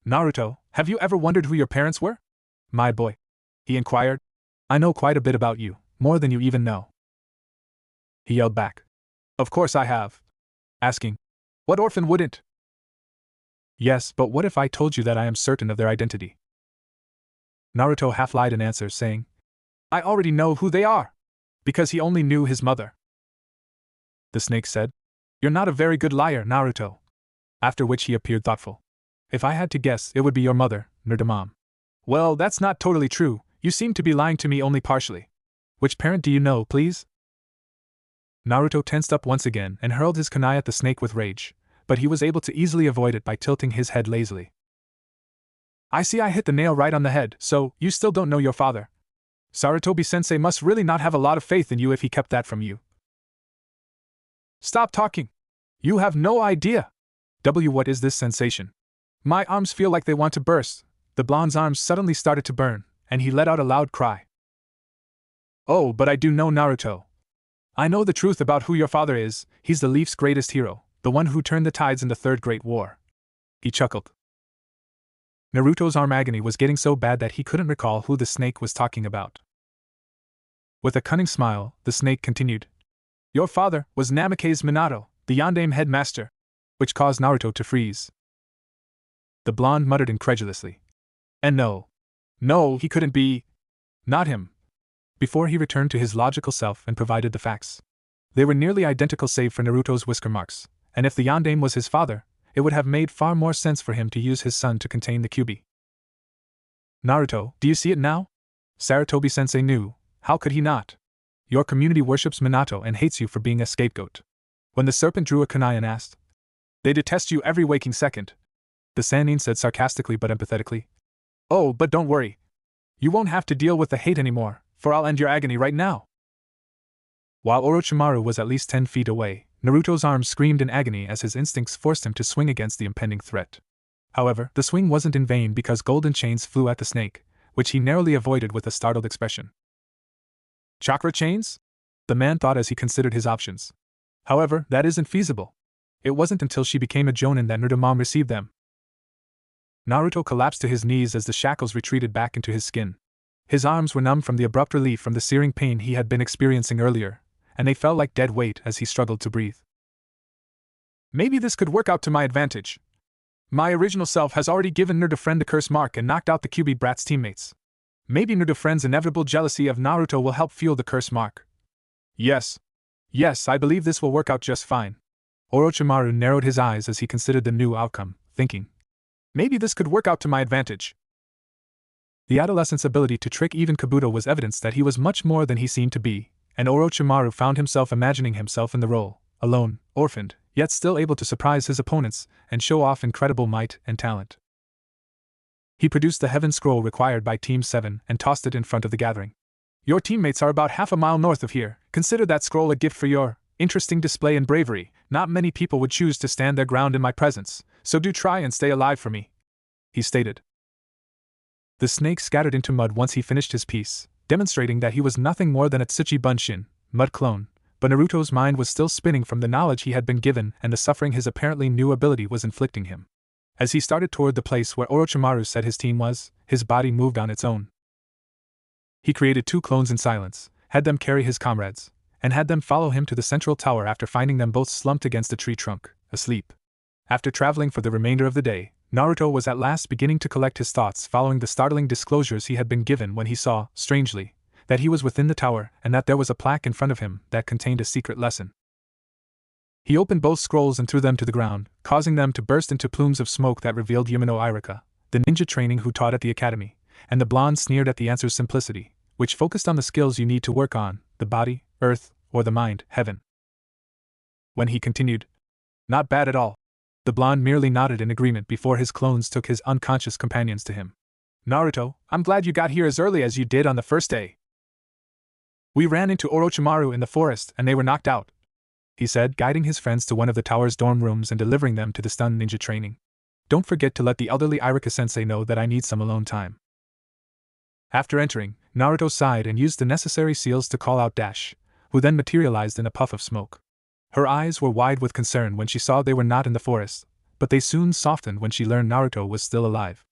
Naruto, have you ever wondered who your parents were? My boy, he inquired. I know quite a bit about you, more than you even know. He yelled back. Of course I have. Asking, what orphan wouldn't? Yes, but what if I told you that I am certain of their identity? Naruto half lied in answer, saying, I already know who they are, because he only knew his mother. The snake said, You're not a very good liar, Naruto. After which he appeared thoughtful. If I had to guess, it would be your mother, Nerdamam. Well, that's not totally true, you seem to be lying to me only partially. Which parent do you know, please? Naruto tensed up once again and hurled his kunai at the snake with rage, but he was able to easily avoid it by tilting his head lazily. I see I hit the nail right on the head, so, you still don't know your father. Sarutobi-sensei must really not have a lot of faith in you if he kept that from you. Stop talking! You have no idea! What is this sensation? My arms feel like they want to burst. The blonde's arms suddenly started to burn, and he let out a loud cry. Oh, but I do know Naruto. I know the truth about who your father is, he's the Leaf's greatest hero, the one who turned the tides in the Third Great War. He chuckled. Naruto's arm agony was getting so bad that he couldn't recall who the snake was talking about. With a cunning smile, the snake continued. Your father was Namake's Minato, the Yondaime headmaster. which caused Naruto to freeze. The blonde muttered incredulously. And no, he couldn't be. Not him. Before he returned to his logical self and provided the facts. They were nearly identical save for Naruto's whisker marks, and if the yondaime was his father, it would have made far more sense for him to use his son to contain the Kyuubi. Naruto, do you see it now? Sarutobi-sensei knew. How could he not? Your community worships Minato and hates you for being a scapegoat. When the serpent drew a kunai and asked, they detest you every waking second. The Sannin said sarcastically but empathetically. Oh, but don't worry. You won't have to deal with the hate anymore, for I'll end your agony right now. While Orochimaru was at least 10 feet away, Naruto's arms screamed in agony as his instincts forced him to swing against the impending threat. However, the swing wasn't in vain because golden chains flew at the snake, which he narrowly avoided with a startled expression. Chakra chains? The man thought as he considered his options. However, that isn't feasible. It wasn't until she became a jonin that Naruto received them. Naruto collapsed to his knees as the shackles retreated back into his skin. His arms were numb from the abrupt relief from the searing pain he had been experiencing earlier, and they felt like dead weight as he struggled to breathe. Maybe this could work out to my advantage. My original self has already given Naruto the curse mark and knocked out the Kyuubi brat's teammates. Maybe Naruto's inevitable jealousy of Naruto will help fuel the curse mark. Yes, I believe this will work out just fine. Orochimaru narrowed his eyes as he considered the new outcome, thinking, maybe this could work out to my advantage. The adolescent's ability to trick even Kabuto was evidence that he was much more than he seemed to be, and Orochimaru found himself imagining himself in the role, alone, orphaned, yet still able to surprise his opponents and show off incredible might and talent. He produced the heaven scroll required by Team 7 and tossed it in front of the gathering. Your teammates are about half a mile north of here. Consider that scroll a gift for your interesting display and bravery. Not many people would choose to stand their ground in my presence, so do try and stay alive for me, he stated. The snake scattered into mud once he finished his piece, demonstrating that he was nothing more than a Tsuchi Bunshin, mud clone, but Naruto's mind was still spinning from the knowledge he had been given and the suffering his apparently new ability was inflicting him. As he started toward the place where Orochimaru said his team was, his body moved on its own. He created 2 clones in silence, had them carry his comrades, and had them follow him to the central tower after finding them both slumped against a tree trunk, asleep. After traveling for the remainder of the day, Naruto was at last beginning to collect his thoughts following the startling disclosures he had been given when he saw, strangely, that he was within the tower and that there was a plaque in front of him that contained a secret lesson. He opened both scrolls and threw them to the ground, causing them to burst into plumes of smoke that revealed Yumino Irika, the ninja training who taught at the academy, and the blonde sneered at the answer's simplicity, which focused on the skills you need to work on, the body, earth, or the mind, heaven. When he continued, not bad at all. The blonde merely nodded in agreement before his clones took his unconscious companions to him. Naruto, I'm glad you got here as early as you did on the first day. We ran into Orochimaru in the forest and they were knocked out, he said, guiding his friends to one of the tower's dorm rooms and delivering them to the stunned ninja training. Don't forget to let the elderly Irika-sensei know that I need some alone time. After entering, Naruto sighed and used the necessary seals to call out Dash, who then materialized in a puff of smoke. Her eyes were wide with concern when she saw they were not in the forest, but they soon softened when she learned Naruto was still alive.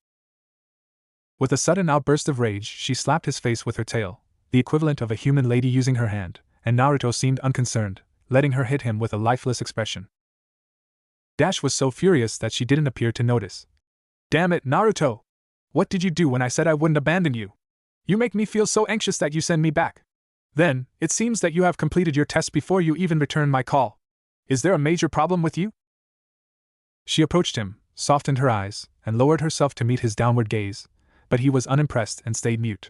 With a sudden outburst of rage, she slapped his face with her tail, the equivalent of a human lady using her hand, and Naruto seemed unconcerned, letting her hit him with a lifeless expression. Dash was so furious that she didn't appear to notice. Damn it, Naruto! What did you do when I said I wouldn't abandon you? You make me feel so anxious that you send me back. Then, it seems that you have completed your test before you even return my call. Is there a major problem with you? She approached him, softened her eyes, and lowered herself to meet his downward gaze, but he was unimpressed and stayed mute.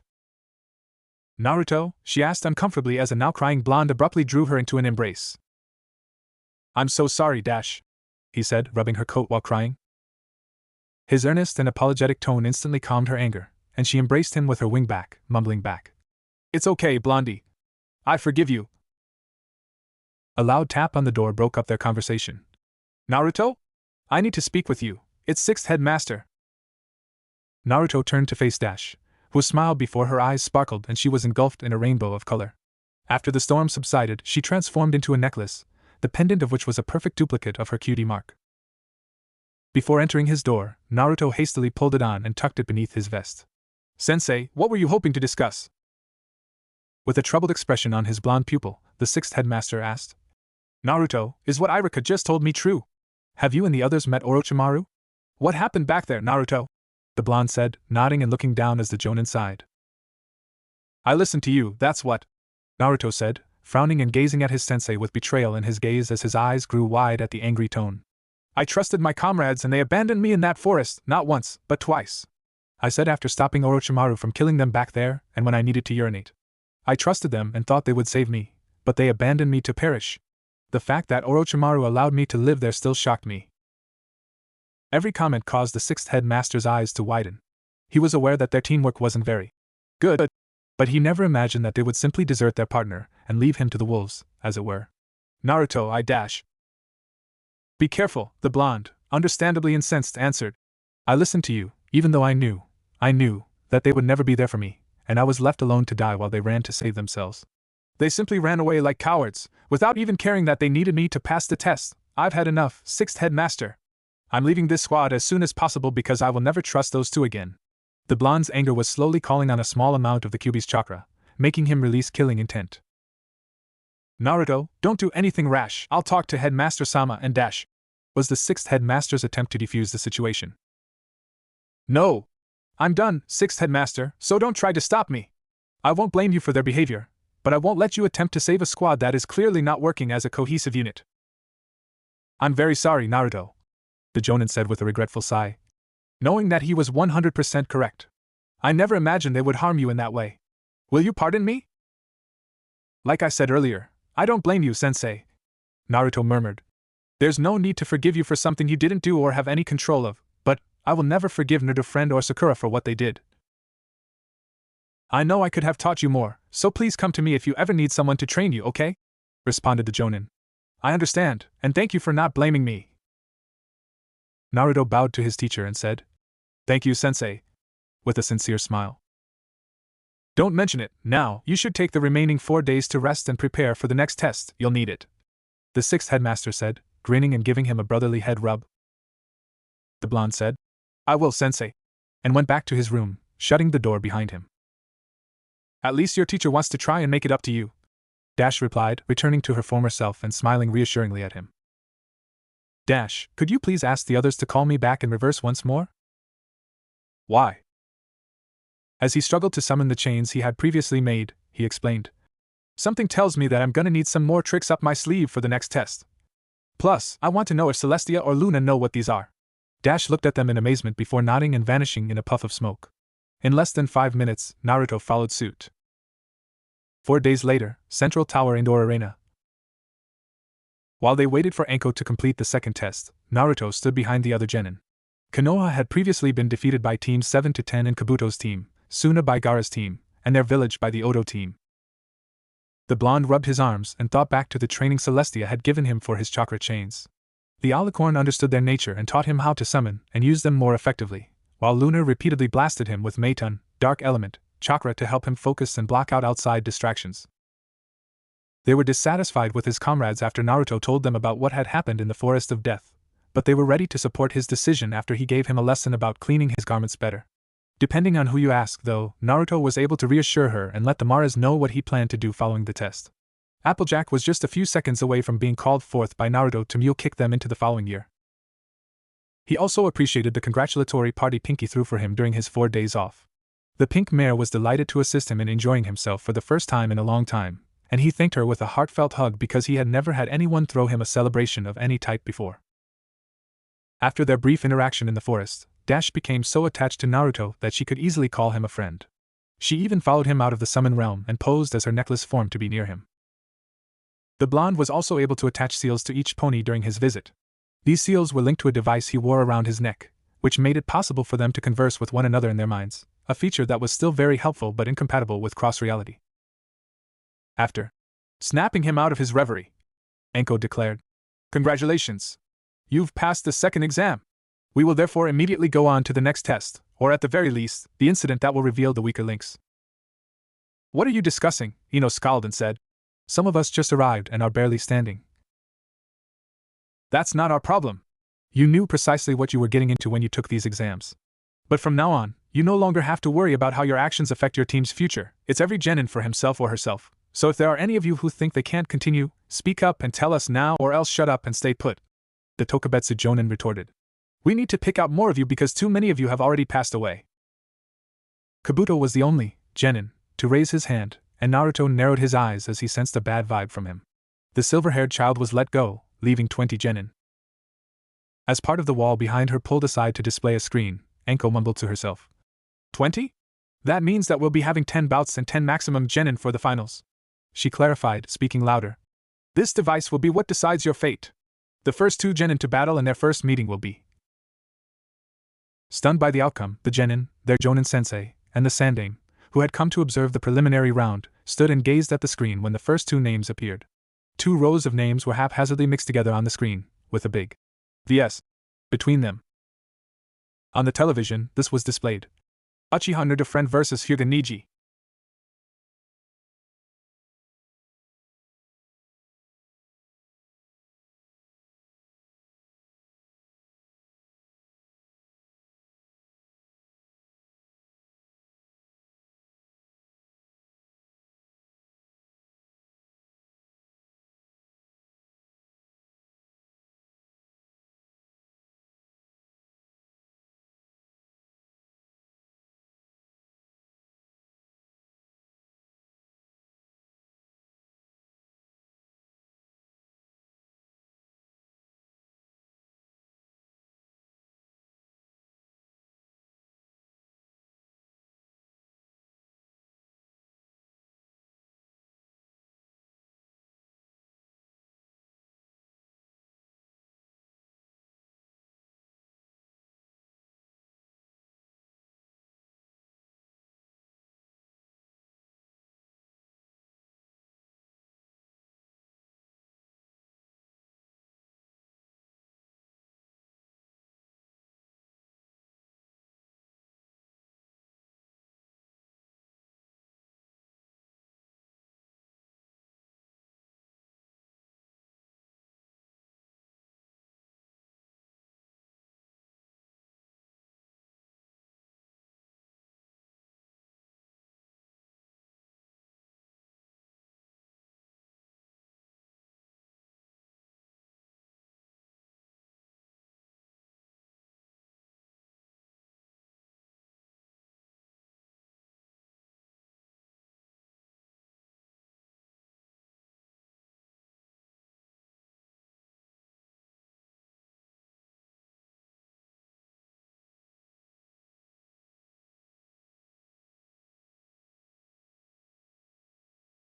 Naruto, she asked uncomfortably as a now crying blonde abruptly drew her into an embrace. I'm so sorry, Dash, he said, rubbing her coat while crying. His earnest and apologetic tone instantly calmed her anger, and she embraced him with her wing back, mumbling back. It's okay, Blondie. I forgive you. A loud tap on the door broke up their conversation. Naruto? I need to speak with you. It's Sixth Headmaster. Naruto turned to face Dash, who smiled before her eyes sparkled and she was engulfed in a rainbow of color. After the storm subsided, she transformed into a necklace, the pendant of which was a perfect duplicate of her cutie mark. Before entering his door, Naruto hastily pulled it on and tucked it beneath his vest. Sensei, what were you hoping to discuss? With a troubled expression on his blonde pupil, the Sixth Headmaster asked. Naruto, is what Irika just told me true? Have you and the others met Orochimaru? What happened back there, Naruto? The blonde said, nodding and looking down as the Jonin sighed. I listened to you, that's what. Naruto said, frowning and gazing at his sensei with betrayal in his gaze as his eyes grew wide at the angry tone. I trusted my comrades and they abandoned me in that forest, not once, but twice. I said after stopping Orochimaru from killing them back there, and when I needed to urinate. I trusted them and thought they would save me, but they abandoned me to perish. The fact that Orochimaru allowed me to live there still shocked me. Every comment caused the sixth headmaster's eyes to widen. He was aware that their teamwork wasn't very good, but he never imagined that they would simply desert their partner and leave him to the wolves, as it were. Naruto, I dash. Be careful, the blonde, understandably incensed, answered. I listened to you, even though I knew that they would never be there for me, and I was left alone to die while they ran to save themselves. They simply ran away like cowards, without even caring that they needed me to pass the test. I've had enough, sixth headmaster. I'm leaving this squad as soon as possible because I will never trust those two again. The blonde's anger was slowly calling on a small amount of the Kyuubi's chakra, making him release killing intent. Naruto, don't do anything rash. I'll talk to Headmaster Sama and dash. Was the sixth headmaster's attempt to defuse the situation. No. I'm done, sixth headmaster, so don't try to stop me. I won't blame you for their behavior, but I won't let you attempt to save a squad that is clearly not working as a cohesive unit. I'm very sorry, Naruto, the Jonin said with a regretful sigh, knowing that he was 100% correct. I never imagined they would harm you in that way. Will you pardon me? Like I said earlier, I don't blame you, sensei, Naruto murmured. There's no need to forgive you for something you didn't do or have any control of, but I will never forgive Naruto friend or Sakura for what they did. I know I could have taught you more, so please come to me if you ever need someone to train you, okay? Responded the Jonin. I understand, and thank you for not blaming me. Naruto bowed to his teacher and said, Thank you, sensei, with a sincere smile. Don't mention it, now, you should take the remaining 4 days to rest and prepare for the next test, you'll need it. The sixth headmaster said, grinning and giving him a brotherly head rub. The blonde said, I will, sensei, and went back to his room, shutting the door behind him. At least your teacher wants to try and make it up to you, Dash replied, returning to her former self and smiling reassuringly at him. Dash, could you please ask the others to call me back in reverse once more? Why? As he struggled to summon the chains he had previously made, he explained. Something tells me that I'm gonna need some more tricks up my sleeve for the next test. Plus, I want to know if Celestia or Luna know what these are. Dash looked at them in amazement before nodding and vanishing in a puff of smoke. In less than 5 minutes, Naruto followed suit. 4 days later, Central Tower Indoor Arena. While they waited for Anko to complete the second test, Naruto stood behind the other genin. Konoha had previously been defeated by Teams 7 to 10 in Kabuto's team, Suna by Gaara's team, and their village by the Odo team. The blonde rubbed his arms and thought back to the training Celestia had given him for his chakra chains. The alicorn understood their nature and taught him how to summon and use them more effectively, while Luna repeatedly blasted him with Meiton, dark element, chakra to help him focus and block out outside distractions. They were dissatisfied with his comrades after Naruto told them about what had happened in the Forest of Death, but they were ready to support his decision after he gave him a lesson about cleaning his garments better. Depending on who you ask, though, Naruto was able to reassure her and let the Maras know what he planned to do following the test. Applejack was just a few seconds away from being called forth by Naruto to mule kick them into the following year. He also appreciated the congratulatory party Pinky threw for him during his 4 days off. The pink mare was delighted to assist him in enjoying himself for the first time in a long time, and he thanked her with a heartfelt hug because he had never had anyone throw him a celebration of any type before. After their brief interaction in the forest, Dash became so attached to Naruto that she could easily call him a friend. She even followed him out of the summon realm and posed as her necklace form to be near him. The blonde was also able to attach seals to each pony during his visit. These seals were linked to a device he wore around his neck, which made it possible for them to converse with one another in their minds, a feature that was still very helpful but incompatible with cross-reality. After snapping him out of his reverie, Anko declared, Congratulations! You've passed the second exam. We will therefore immediately go on to the next test, or at the very least, the incident that will reveal the weaker links. What are you discussing? Ino scowled and said. Some of us just arrived and are barely standing. That's not our problem. You knew precisely what you were getting into when you took these exams. But from now on, you no longer have to worry about how your actions affect your team's future. It's every genin for himself or herself. So if there are any of you who think they can't continue, speak up and tell us now or else shut up and stay put. the Tokubetsu Jonin retorted. We need to pick out more of you because too many of you have already passed away. Kabuto was the only genin to raise his hand, and Naruto narrowed his eyes as he sensed a bad vibe from him. The silver-haired child was let go, leaving 20 genin. As part of the wall behind her pulled aside to display a screen, Enko mumbled to herself. 20? That means that we'll be having 10 bouts and 10 maximum genin for the finals. She clarified, speaking louder. This device will be what decides your fate. The first 2 genin to battle in their first meeting will be. Stunned by the outcome, the genin, their Jonin sensei, and the Sandame, who had come to observe the preliminary round, stood and gazed at the screen when the first 2 names appeared. 2 rows of names were haphazardly mixed together on the screen, with a big VS between them. On the television, this was displayed. Uchiha Nurta Friend vs. Hyuga Niji.